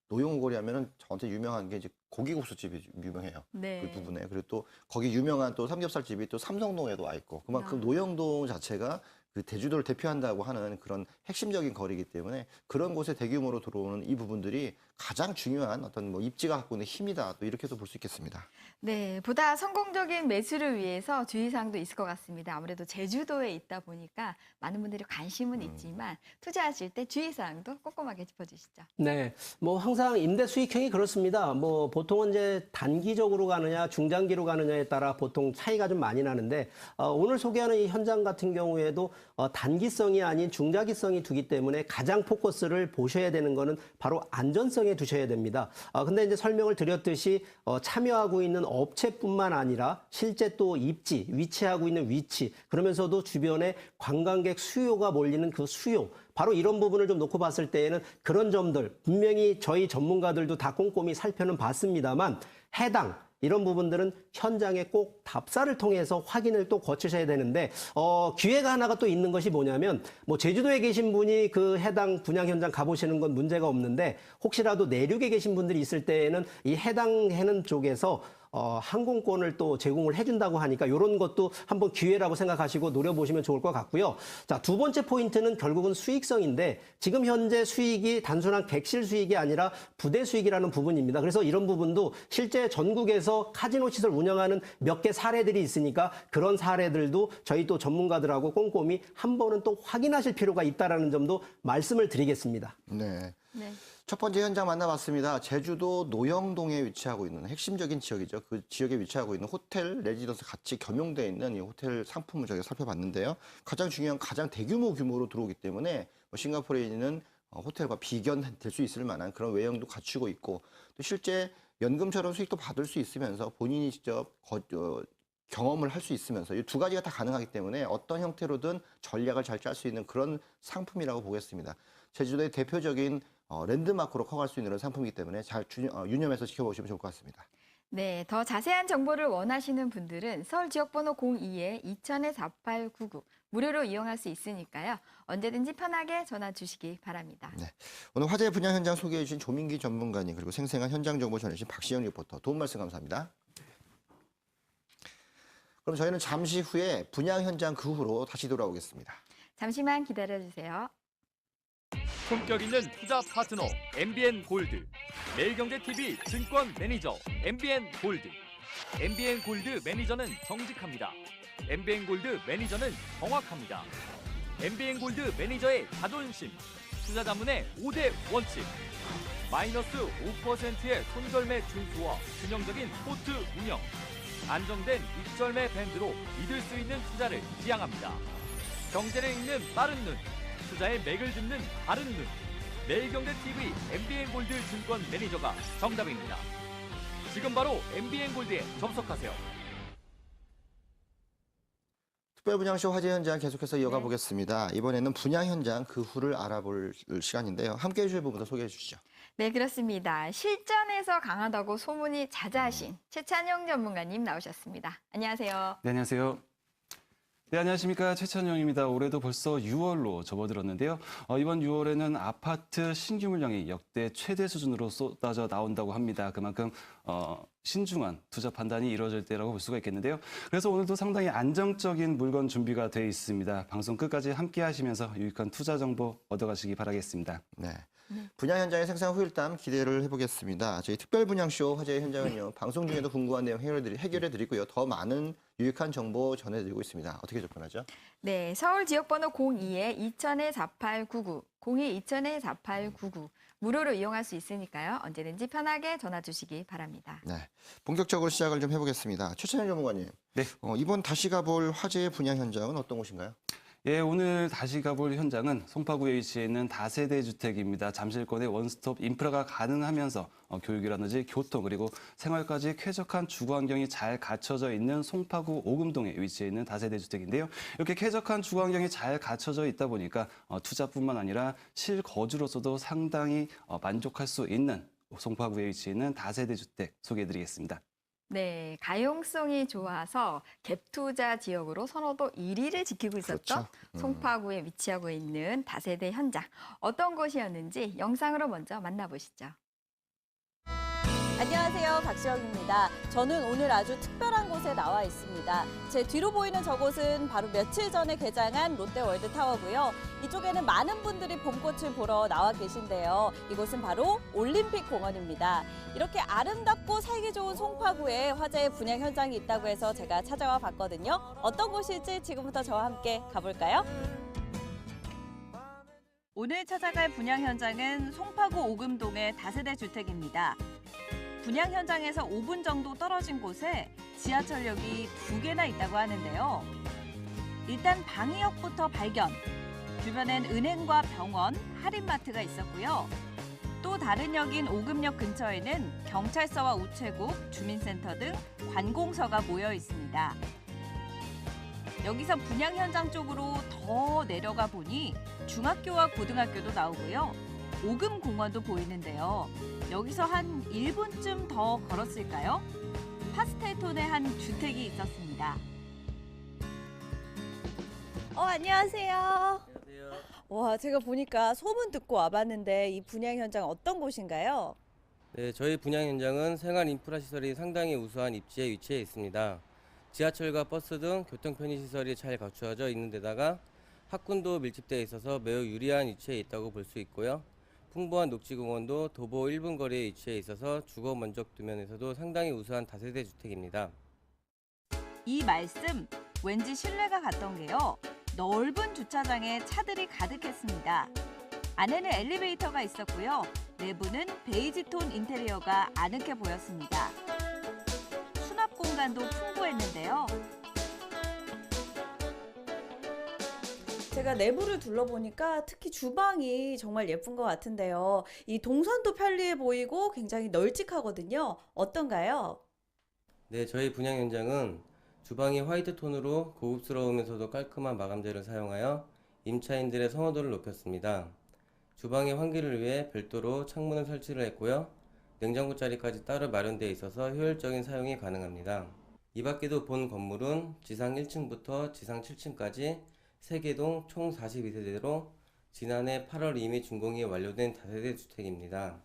노용고리 하면은 저한테 유명한 게 이제 고기국수집이 유명해요. 네. 그 부분에. 그리고 또 거기 유명한 또 삼겹살집이 또 삼성동에도 와 있고 그만큼 노영동 자체가 그 제주도를 대표한다고 하는 그런 핵심적인 거리이기 때문에 그런 곳에 대규모로 들어오는 이 부분들이 가장 중요한 어떤 뭐 입지가 갖고 있는 힘이다. 또 이렇게도 볼 수 있겠습니다. 네, 보다 성공적인 매수를 위해서 주의사항도 있을 것 같습니다. 아무래도 제주도에 있다 보니까 많은 분들이 관심은 있지만 투자하실 때 주의사항도 꼼꼼하게 짚어주시죠. 네, 뭐 항상 임대 수익형이 그렇습니다. 뭐 보통은 이제 단기적으로 가느냐, 중장기로 가느냐에 따라 보통 차이가 좀 많이 나는데 오늘 소개하는 이 현장 같은 경우에도 단기성이 아닌 중장기성이 두기 때문에 가장 포커스를 보셔야 되는 거는 바로 안전성에 두셔야 됩니다. 근데 이제 설명을 드렸듯이 참여하고 있는 업체뿐만 아니라 실제 또 입지, 위치하고 있는 위치, 그러면서도 주변에 관광객 수요가 몰리는 그 수요, 바로 이런 부분을 좀 놓고 봤을 때에는 그런 점들 분명히 저희 전문가들도 다 꼼꼼히 살펴는 봤습니다만 해당 이런 부분들은 현장에 꼭 답사를 통해서 확인을 또 거치셔야 되는데 기회가 하나가 또 있는 것이 뭐냐면 뭐 제주도에 계신 분이 그 해당 분양 현장 가보시는 건 문제가 없는데 혹시라도 내륙에 계신 분들이 있을 때에는 이 해당하는 쪽에서 항공권을 또 제공을 해준다고 하니까 이런 것도 한번 기회라고 생각하시고 노려보시면 좋을 것 같고요. 자, 두 번째 포인트는 결국은 수익성인데 지금 현재 수익이 단순한 객실 수익이 아니라 부대 수익이라는 부분입니다. 그래서 이런 부분도 실제 전국에서 카지노 시설 운영하는 몇 개 사례들이 있으니까 그런 사례들도 저희 또 전문가들하고 꼼꼼히 한 번은 또 확인하실 필요가 있다는 점도 말씀을 드리겠습니다. 네. 네. 첫 번째 현장 만나봤습니다. 제주도 노영동에 위치하고 있는 핵심적인 지역이죠. 그 지역에 위치하고 있는 호텔, 레지던스 같이 겸용되어 있는 이 호텔 상품을 저희가 살펴봤는데요. 가장 중요한 가장 대규모 규모로 들어오기 때문에 싱가포르에 있는 호텔과 비견될 수 있을 만한 그런 외형도 갖추고 있고 또 실제 연금처럼 수익도 받을 수 있으면서 본인이 직접 경험을 할 수 있으면서 이 두 가지가 다 가능하기 때문에 어떤 형태로든 전략을 잘 짤 수 있는 그런 상품이라고 보겠습니다. 제주도의 대표적인 랜드마크로 커갈 수 있는 그런 상품이기 때문에 잘 유념해서 지켜보시면 좋을 것 같습니다. 네, 더 자세한 정보를 원하시는 분들은 서울 지역번호 02-2000-4899 무료로 이용할 수 있으니까요. 언제든지 편하게 전화 주시기 바랍니다. 네, 오늘 화재 분양 현장 소개해 주신 조민기 전문가님 그리고 생생한 현장 정보 전해주신 박시영 리포터 도움 말씀 감사합니다. 그럼 저희는 잠시 후에 분양 현장 그 후로 다시 돌아오겠습니다. 잠시만 기다려주세요. 품격 있는 투자 파트너 MBN 골드, 매일경제TV 증권 매니저 MBN 골드. MBN 골드 매니저는 정직합니다. MBN 골드 매니저는 정확합니다. MBN 골드 매니저의 자존심, 투자 자문의 5대 원칙, 마이너스 5%의 손절매 준수와 균형적인 포트 운영, 안정된 입절매 밴드로 믿을 수 있는 투자를 지향합니다. 경제를 읽는 빠른 눈, 투자의 맥을 짚는 바른 눈, 매일경제TV MBN 골드 증권 매니저가 정답입니다. 지금 바로 MBN 골드에 접속하세요. 특별분양쇼 화재 현장 계속해서 이어가 네. 보겠습니다. 이번에는 분양 현장 그 후를 알아볼 시간인데요. 함께해 주실 부분도 소개해 주시죠. 네, 그렇습니다. 실전에서 강하다고 소문이 자자하신 최찬용 전문가님 나오셨습니다. 안녕하세요. 네, 안녕하세요. 네, 안녕하십니까. 최찬용입니다. 올해도 벌써 6월로 접어들었는데요. 이번 6월에는 아파트 신규 물량이 역대 최대 수준으로 쏟아져 나온다고 합니다. 그만큼 신중한 투자 판단이 이루어질 때라고 볼 수가 있겠는데요. 그래서 오늘도 상당히 안정적인 물건 준비가 되어 있습니다. 방송 끝까지 함께 하시면서 유익한 투자 정보 얻어가시기 바라겠습니다. 네. 분양 현장의 생산 후일담 기대를 해보겠습니다. 저희 특별 분양쇼 화제의 현장은요. 방송 중에도 궁금한 내용 해결해드리고요. 더 많은 유익한 정보 전해드리고 있습니다. 어떻게 접근하죠? 네, 서울 지역번호 02-2000-4899, 02-2000-4899 무료로 이용할 수 있으니까요. 언제든지 편하게 전화 주시기 바랍니다. 네, 본격적으로 시작을 좀 해보겠습니다. 최찬현 전문가님, 네. 이번 다시 가볼 화제의 분양 현장은 어떤 곳인가요? 예, 오늘 다시 가볼 현장은 송파구에 위치해 있는 다세대 주택입니다. 잠실권의 원스톱 인프라가 가능하면서 교육이라든지 교통 그리고 생활까지 쾌적한 주거 환경이 잘 갖춰져 있는 송파구 오금동에 위치해 있는 다세대 주택인데요. 이렇게 쾌적한 주거 환경이 잘 갖춰져 있다 보니까 투자뿐만 아니라 실거주로서도 상당히 만족할 수 있는 송파구에 위치해 있는 다세대 주택 소개해드리겠습니다. 네, 가용성이 좋아서 갭투자 지역으로 선호도 1위를 지키고 있었던 그렇죠. 송파구에 위치하고 있는 다세대 현장. 어떤 곳이었는지 영상으로 먼저 만나보시죠. 안녕하세요. 박시영입니다. 저는 오늘 아주 특별한 곳에 나와 있습니다. 제 뒤로 보이는 저곳은 바로 며칠 전에 개장한 롯데월드타워고요. 이쪽에는 많은 분들이 봄꽃을 보러 나와 계신데요. 이곳은 바로 올림픽공원입니다. 이렇게 아름답고 살기 좋은 송파구에 화제의 분양 현장이 있다고 해서 제가 찾아와 봤거든요. 어떤 곳일지 지금부터 저와 함께 가볼까요? 오늘 찾아갈 분양 현장은 송파구 오금동의 다세대 주택입니다. 분양 현장에서 5분 정도 떨어진 곳에 지하철역이 2개나 있다고 하는데요. 일단 방이역부터 발견. 주변엔 은행과 병원, 할인마트가 있었고요. 또 다른 역인 오금역 근처에는 경찰서와 우체국, 주민센터 등 관공서가 모여 있습니다. 여기서 분양 현장 쪽으로 더 내려가 보니 중학교와 고등학교도 나오고요. 오금공원도 보이는데요. 여기서 한 1분쯤 더 걸었을까요? 파스텔톤의 한 주택이 있었습니다. 안녕하세요. 안녕하세요. 와, 제가 보니까 소문 듣고 와봤는데 이 분양 현장 어떤 곳인가요? 네, 저희 분양 현장은 생활 인프라 시설이 상당히 우수한 입지에 위치해 있습니다. 지하철과 버스 등 교통 편의 시설이 잘 갖추어져 있는 데다가 학군도 밀집되어 있어서 매우 유리한 위치에 있다고 볼 수 있고요. 풍부한 녹지공원도 도보 1분 거리에 위치해 있어서 주거 만족도 면에서도 상당히 우수한 다세대 주택입니다. 이 말씀 왠지 신뢰가 갔던 게요. 넓은 주차장에 차들이 가득했습니다. 안에는 엘리베이터가 있었고요. 내부는 베이지톤 인테리어가 아늑해 보였습니다. 수납 공간도 풍부했는데요. 제가 내부를 둘러보니까 특히 주방이 정말 예쁜 것 같은데요. 이 동선도 편리해 보이고 굉장히 널찍하거든요. 어떤가요? 네, 저희 분양 현장은 주방이 화이트 톤으로 고급스러우면서도 깔끔한 마감재를 사용하여 임차인들의 선호도를 높였습니다. 주방의 환기를 위해 별도로 창문을 설치를 했고요. 냉장고 자리까지 따로 마련되어 있어서 효율적인 사용이 가능합니다. 이 밖에도 본 건물은 지상 1층부터 지상 7층까지 3개 동 총 42세대로 지난해 8월 이미 준공이 완료된 다세대 주택입니다.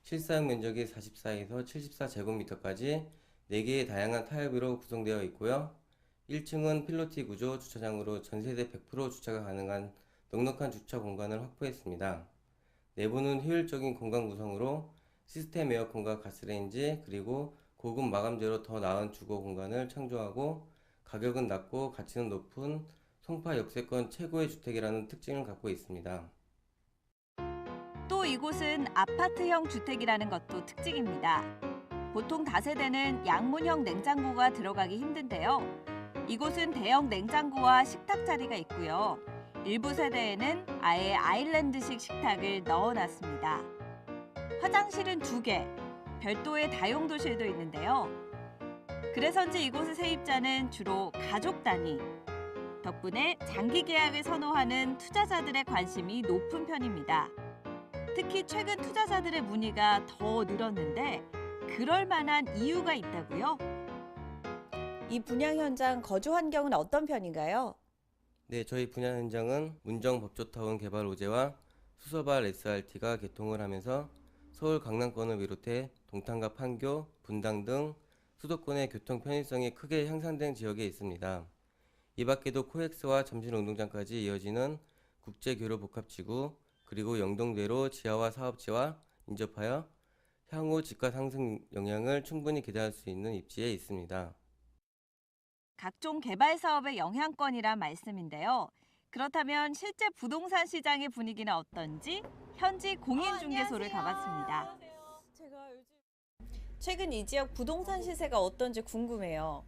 실사용 면적이 44에서 74제곱미터까지 4개의 다양한 타입으로 구성되어 있고요. 1층은 필로티 구조 주차장으로 전세대 100% 주차가 가능한 넉넉한 주차 공간을 확보했습니다. 내부는 효율적인 공간 구성으로 시스템 에어컨과 가스레인지 그리고 고급 마감재로 더 나은 주거 공간을 창조하고 가격은 낮고 가치는 높은 송파 역세권 최고의 주택이라는 특징을 갖고 있습니다. 또 이곳은 아파트형 주택이라는 것도 특징입니다. 보통 다세대는 양문형 냉장고가 들어가기 힘든데요. 이곳은 대형 냉장고와 식탁 자리가 있고요. 일부 세대에는 아예 아일랜드식 식탁을 넣어놨습니다. 화장실은 2개, 별도의 다용도실도 있는데요. 그래서인지 이곳의 세입자는 주로 가족 단위. 덕분에 장기 계약을 선호하는 투자자들의 관심이 높은 편입니다. 특히 최근 투자자들의 문의가 더 늘었는데 그럴 만한 이유가 있다고요? 이 분양 현장 거주 환경은 어떤 편인가요? 네, 저희 분양 현장은 문정 법조타운 개발 호재와 수서발 SRT가 개통을 하면서 서울 강남권을 비롯해 동탄과 판교, 분당 등 수도권의 교통 편의성이 크게 향상된 지역에 있습니다. 이 밖에도 코엑스와 잠실운동장까지 이어지는 국제교류 복합지구, 그리고 영동대로 지하화 사업지와 인접하여 향후 집가 상승 영향을 충분히 기대할 수 있는 입지에 있습니다. 각종 개발 사업의 영향권이란 말씀인데요. 그렇다면 실제 부동산 시장의 분위기는 어떤지 현지 공인중개소를 가봤습니다. 최근 이 지역 부동산 시세가 어떤지 궁금해요.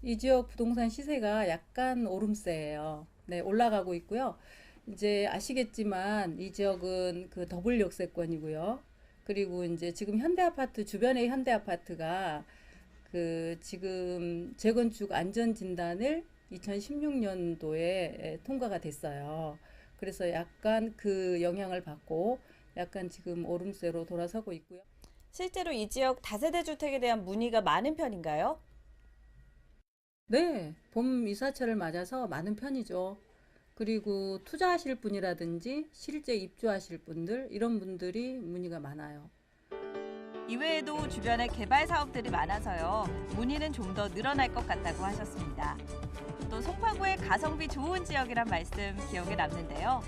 이 지역 부동산 시세가 약간 오름세예요. 네, 올라가고 있고요. 이제 아시겠지만 이 지역은 그 더블 역세권이고요. 그리고 이제 지금 현대아파트 주변의 현대아파트가 그 지금 재건축 안전 진단을 2016년도에 통과가 됐어요. 그래서 약간 그 영향을 받고 약간 지금 오름세로 돌아서고 있고요. 실제로 이 지역 다세대 주택에 대한 문의가 많은 편인가요? 네, 봄 이사철을 맞아서 많은 편이죠. 그리고 투자하실 분이라든지 실제 입주하실 분들 이런 분들이 문의가 많아요. 이외에도 주변에 개발 사업들이 많아서요. 문의는 좀 더 늘어날 것 같다고 하셨습니다. 또 송파구의 가성비 좋은 지역이란 말씀 기억에 남는데요.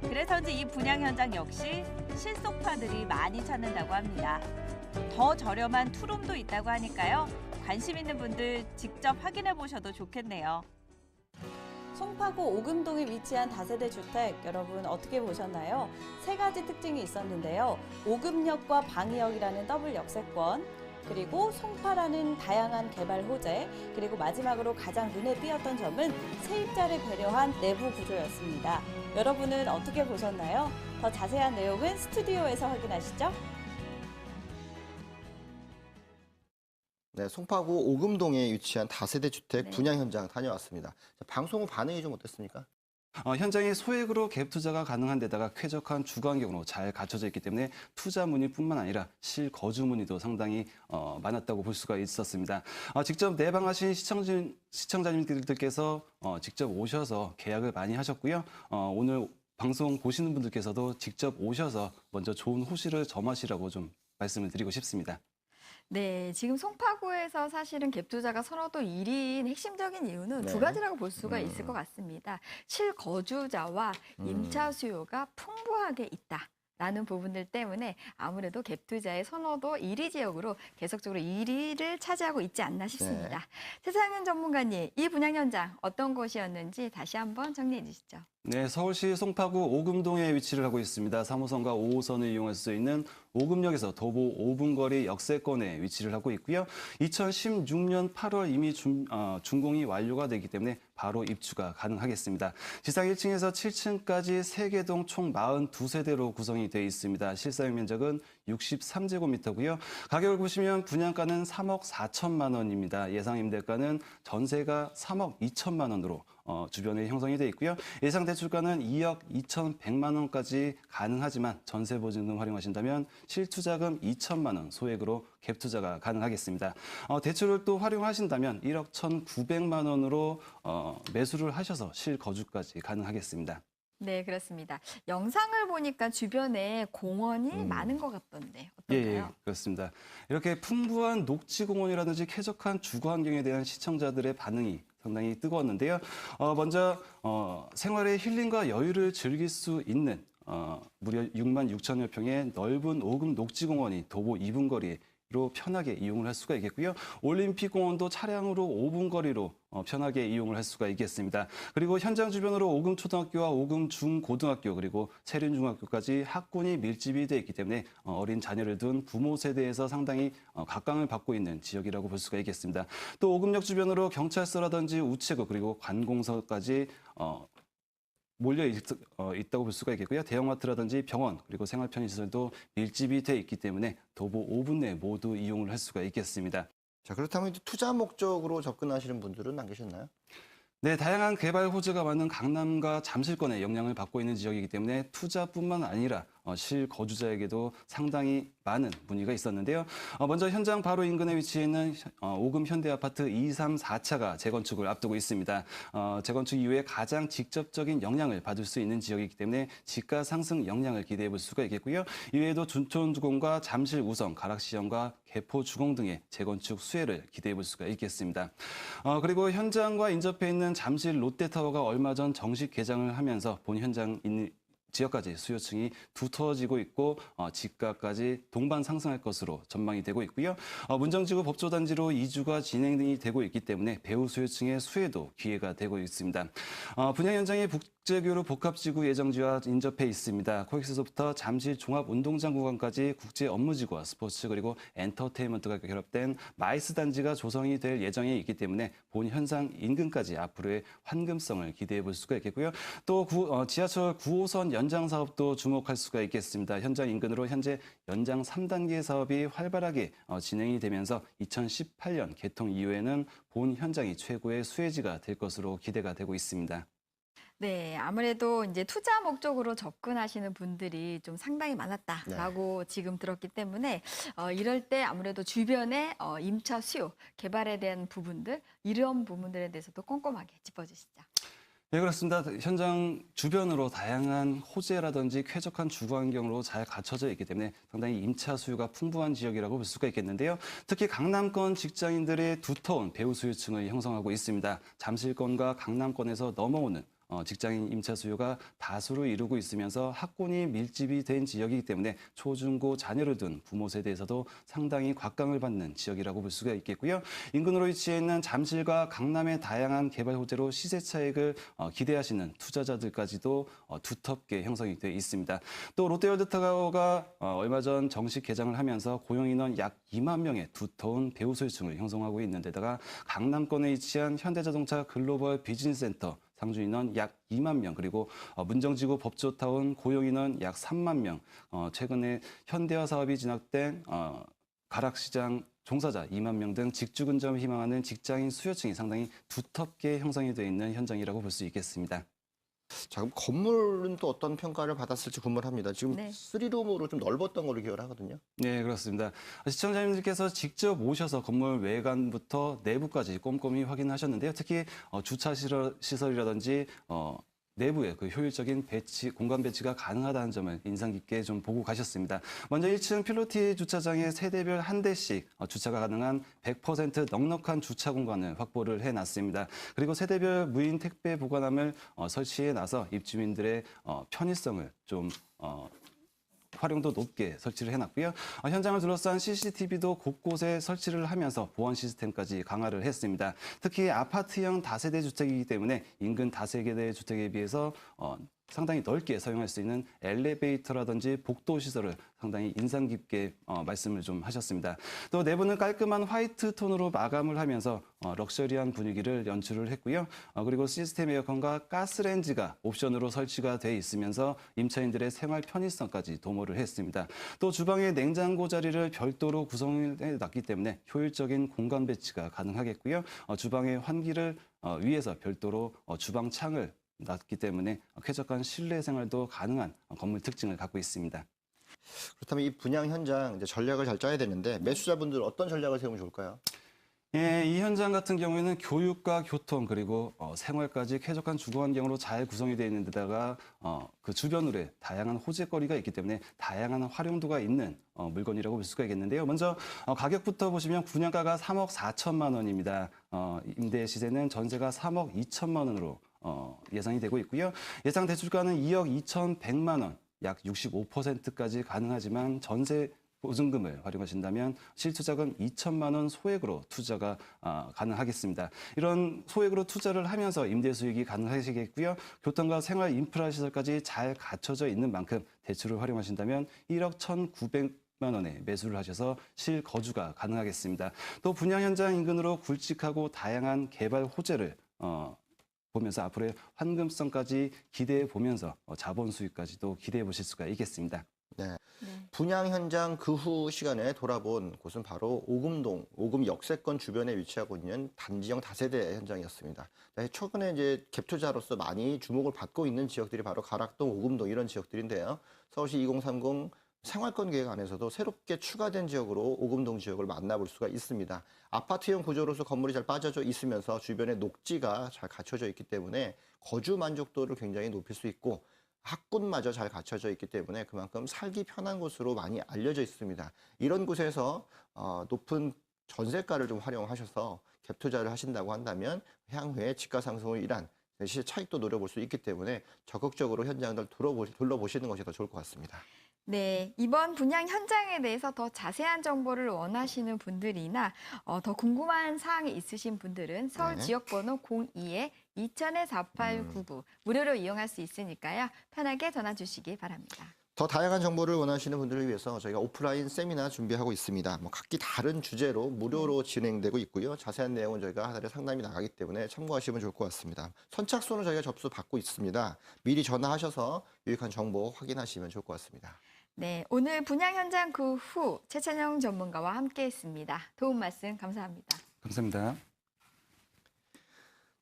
그래서인지 이 분양 현장 역시 실속파들이 많이 찾는다고 합니다. 더 저렴한 투룸도 있다고 하니까요. 관심 있는 분들 직접 확인해 보셔도 좋겠네요. 송파구 오금동에 위치한 다세대 주택 여러분 어떻게 보셨나요? 세 가지 특징이 있었는데요. 오금역과 방이역이라는 더블 역세권, 그리고 송파라는 다양한 개발 호재, 그리고 마지막으로 가장 눈에 띄었던 점은 세입자를 배려한 내부 구조였습니다. 여러분은 어떻게 보셨나요? 더 자세한 내용은 스튜디오에서 확인하시죠. 네, 송파구 오금동에 위치한 다세대 주택 네. 분양 현장 다녀왔습니다. 방송 후 반응이 좀 어땠습니까? 현장이 소액으로 갭 투자가 가능한 데다가 쾌적한 주거 환경으로 잘 갖춰져 있기 때문에 투자 문의뿐만 아니라 실거주 문의도 상당히 많았다고 볼 수가 있었습니다. 직접 내방하신 시청자님들께서 직접 오셔서 계약을 많이 하셨고요. 오늘 방송 보시는 분들께서도 직접 오셔서 먼저 좋은 호실을 점하시라고 좀 말씀을 드리고 싶습니다. 네, 지금 송파구에서 사실은 갭투자가 선호도 1위인 핵심적인 이유는 네. 두 가지라고 볼 수가 있을 것 같습니다. 실거주자와 임차 수요가 풍부하게 있다라는 부분들 때문에 아무래도 갭투자의 선호도 1위 지역으로 계속적으로 1위를 차지하고 있지 않나 싶습니다. 네. 최상현 전문가님, 이 분양 현장 어떤 곳이었는지 다시 한번 정리해 주시죠. 네, 서울시 송파구 오금동에 위치를 하고 있습니다. 3호선과 5호선을 이용할 수 있는 오금역에서 도보 5분 거리 역세권에 위치를 하고 있고요. 2016년 8월 이미 준공이 완료가 되기 때문에 바로 입주가 가능하겠습니다. 지상 1층에서 7층까지 3개 동 총 42세대로 구성이 되어 있습니다. 실사용 면적은 63제곱미터고요. 가격을 보시면 분양가는 3억 4천만 원입니다. 예상 임대가는 전세가 3억 2천만 원으로 주변에 형성이 되어 있고요. 예상 대출가는 2억 2,100만 원까지 가능하지만 전세 보증금 활용하신다면 실투자금 2천만 원 소액으로 갭 투자가 가능하겠습니다. 대출을 또 활용하신다면 1억 1,900만 원으로 매수를 하셔서 실거주까지 가능하겠습니다. 네, 그렇습니다. 영상을 보니까 주변에 공원이 많은 것 같던데 어떨까요? 예, 그렇습니다. 이렇게 풍부한 녹지공원이라든지 쾌적한 주거 환경에 대한 시청자들의 반응이 상당히 뜨거웠는데요. 먼저 생활의 힐링과 여유를 즐길 수 있는 무려 6만 6천여 평의 넓은 오금 녹지공원이 도보 2분 거리로 편하게 이용을 할 수가 있겠고요. 올림픽공원도 차량으로 5분 거리로 편하게 이용을 할 수가 있겠습니다. 그리고 현장 주변으로 오금초등학교와 오금중고등학교 그리고 세륜중학교까지 학군이 밀집이 되어 있기 때문에 어린 자녀를 둔 부모 세대에서 상당히 각광을 받고 있는 지역이라고 볼 수가 있겠습니다. 또 오금역 주변으로 경찰서라든지 우체국 그리고 관공서까지 몰려 있다고 볼 수가 있겠고요. 대형마트라든지 병원 그리고 생활편의시설도 밀집이 돼 있기 때문에 도보 5분 내에 모두 이용을 할 수가 있겠습니다. 자, 그렇다면 이제 투자 목적으로 접근하시는 분들은 안 계셨나요? 네, 다양한 개발 호재가 많은 강남과 잠실권에 영향을 받고 있는 지역이기 때문에 투자뿐만 아니라 실거주자에게도 상당히 많은 문의가 있었는데요. 먼저 현장 바로 인근에 위치해 있는 오금 현대아파트 2, 3, 4차가 재건축을 앞두고 있습니다. 재건축 이후에 가장 직접적인 영향을 받을 수 있는 지역이기 때문에 지가 상승 영향을 기대해 볼 수가 있겠고요. 이외에도 둔촌주공과 잠실 우성, 가락시형과 개포주공 등의 재건축 수혜를 기대해 볼 수가 있겠습니다. 그리고 현장과 인접해 있는 잠실 롯데타워가 얼마 전 정식 개장을 하면서 본 현장 지역까지 수요층이 두터워지고 있고 지가까지 동반 상승할 것으로 전망이 되고 있고요. 문정지구 법조단지로 이주가 진행이 되고 있기 때문에 배우 수요층의 수혜도 기회가 되고 있습니다. 분양 현장의 국제교류 복합지구 예정지와 인접해 있습니다. 코엑스에서부터 잠실 종합운동장 구간까지 국제 업무지구와 스포츠 그리고 엔터테인먼트가 결합된 마이스 단지가 조성이 될 예정에 있기 때문에 본 현장 인근까지 앞으로의 환금성을 기대해 볼 수가 있겠고요. 또 지하철 9호선 연장 사업도 주목할 수가 있겠습니다. 현장 인근으로 현재 연장 3단계 사업이 활발하게 진행이 되면서 2018년 개통 이후에는 본 현장이 최고의 수혜지가 될 것으로 기대가 되고 있습니다. 네, 아무래도 이제 투자 목적으로 접근하시는 분들이 좀 상당히 많았다라고 지금 들었기 때문에 이럴 때 아무래도 주변의 임차 수요, 개발에 대한 부분들, 이런 부분들에 대해서도 꼼꼼하게 짚어주시죠. 네, 그렇습니다. 현장 주변으로 다양한 호재라든지 쾌적한 주거 환경으로 잘 갖춰져 있기 때문에 상당히 임차 수요가 풍부한 지역이라고 볼 수가 있겠는데요. 특히 강남권 직장인들의 두터운 배우 수요층을 형성하고 있습니다. 잠실권과 강남권에서 넘어오는 직장인 임차 수요가 다수를 이루고 있으면서 학군이 밀집이 된 지역이기 때문에 초중고 자녀를 둔 부모 세대에서도 상당히 곽강을 받는 지역이라고 볼 수가 있겠고요. 인근으로 위치해 있는 잠실과 강남의 다양한 개발 호재로 시세 차익을 기대하시는 투자자들까지도 두텁게 형성이 되어 있습니다. 또 롯데월드타워가 얼마 전 정식 개장을 하면서 고용인원 약 2만 명의 두터운 배우 수요층을 형성하고 있는 데다가 강남권에 위치한 현대자동차 글로벌 비즈니스센터 상주 인원 약 2만 명, 그리고 문정지구 법조타운 고용 인원 약 3만 명, 최근에 현대화 사업이 진행된 가락시장 종사자 2만 명 등 직주근접을 희망하는 직장인 수요층이 상당히 두텁게 형성이 되어 있는 현장이라고 볼 수 있겠습니다. 자, 그럼 건물은 또 어떤 평가를 받았을지 궁금합니다. 지금 네. 3룸으로 좀 넓었던 걸로 기억을 하거든요. 네, 그렇습니다. 시청자님들께서 직접 오셔서 건물 외관부터 내부까지 꼼꼼히 확인하셨는데요. 특히 주차 시설이라든지 내부의 그 효율적인 공간 배치가 가능하다는 점을 인상 깊게 좀 보고 가셨습니다. 먼저 1층 필로티 주차장에 세대별 한 대씩 주차가 가능한 100% 넉넉한 주차 공간을 확보를 해놨습니다. 그리고 세대별 무인 택배 보관함을 설치해 놔서 입주민들의 편의성을 좀 활용도 높게 설치를 해놨고요. 현장을 둘러싼 CCTV도 곳곳에 설치를 하면서 보안 시스템까지 강화를 했습니다. 특히 아파트형 다세대 주택이기 때문에 인근 다세대 주택에 비해서 상당히 넓게 사용할 수 있는 엘리베이터라든지 복도 시설을 상당히 인상 깊게 말씀을 좀 하셨습니다. 또 내부는 깔끔한 화이트 톤으로 마감을 하면서 럭셔리한 분위기를 연출을 했고요. 그리고 시스템 에어컨과 가스레인지가 옵션으로 설치가 돼 있으면서 임차인들의 생활 편의성까지 도모를 했습니다. 또 주방의 냉장고 자리를 별도로 구성해 놨기 때문에 효율적인 공간 배치가 가능하겠고요. 주방의 환기를 위해서 별도로 주방 창을 놨기 때문에 쾌적한 실내 생활도 가능한 건물 특징을 갖고 있습니다. 그렇다면 이 분양 현장 이제 전략을 잘 짜야 되는데 매수자분들 어떤 전략을 세우면 좋을까요? 예, 이 현장 같은 경우에는 교육과 교통 그리고 생활까지 쾌적한 주거 환경으로 잘 구성이 되어 있는 데다가 그 주변으로 다양한 호재거리가 있기 때문에 다양한 활용도가 있는 물건이라고 볼 수가 있겠는데요. 먼저 가격부터 보시면 분양가가 3억 4천만 원입니다. 임대 시세는 전세가 3억 2천만 원으로 예상이 되고 있고요. 예상 대출가는 2억 2,100만 원, 약 65%까지 가능하지만 전세 보증금을 활용하신다면 실투자금 2천만 원 소액으로 투자가 가능하겠습니다. 이런 소액으로 투자를 하면서 임대 수익이 가능하시겠고요. 교통과 생활 인프라 시설까지 잘 갖춰져 있는 만큼 대출을 활용하신다면 1억 1,900만 원에 매수를 하셔서 실거주가 가능하겠습니다. 또 분양 현장 인근으로 굵직하고 다양한 개발 호재를 보면서 앞으로의 환금성까지 기대해 보면서 자본 수익까지도 기대해 보실 수가 있겠습니다. 네. 분양 현장 그 후 시간에 돌아본 곳은 바로 오금동, 오금 역세권 주변에 위치하고 있는 단지형 다세대 현장이었습니다. 최근에 이제 갭 투자로서 많이 주목을 받고 있는 지역들이 바로 가락동, 오금동 이런 지역들인데요. 서울시 2030 생활권 계획 안에서도 새롭게 추가된 지역으로 오금동 지역을 만나볼 수가 있습니다. 아파트형 구조로서 건물이 잘 빠져져 있으면서 주변에 녹지가 잘 갖춰져 있기 때문에 거주 만족도를 굉장히 높일 수 있고 학군마저 잘 갖춰져 있기 때문에 그만큼 살기 편한 곳으로 많이 알려져 있습니다. 이런 곳에서 높은 전세가를 좀 활용하셔서 갭 투자를 하신다고 한다면 향후에 집가 상승을 위한 시 차익도 노려볼 수 있기 때문에 적극적으로 현장들 둘러보시는 것이 더 좋을 것 같습니다. 네, 이번 분양 현장에 대해서 더 자세한 정보를 원하시는 분들이나 더 궁금한 사항이 있으신 분들은 서울 네. 지역번호 02-2000-4899 무료로 이용할 수 있으니까요. 편하게 전화 주시기 바랍니다. 더 다양한 정보를 원하시는 분들을 위해서 저희가 오프라인 세미나 준비하고 있습니다. 각기 다른 주제로 무료로 진행되고 있고요. 자세한 내용은 저희가 하달에 상담이 나가기 때문에 참고하시면 좋을 것 같습니다. 선착순으로 저희가 접수받고 있습니다. 미리 전화하셔서 유익한 정보 확인하시면 좋을 것 같습니다. 네, 오늘 분양 현장 그 후 최찬영 전문가와 함께했습니다. 도움 말씀 감사합니다. 감사합니다.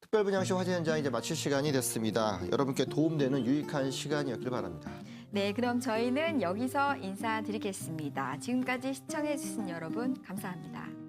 특별분양시 화재 현장 이제 마칠 시간이 됐습니다. 여러분께 도움되는 유익한 시간이었길 바랍니다. 네, 그럼 저희는 여기서 인사드리겠습니다. 지금까지 시청해주신 여러분 감사합니다.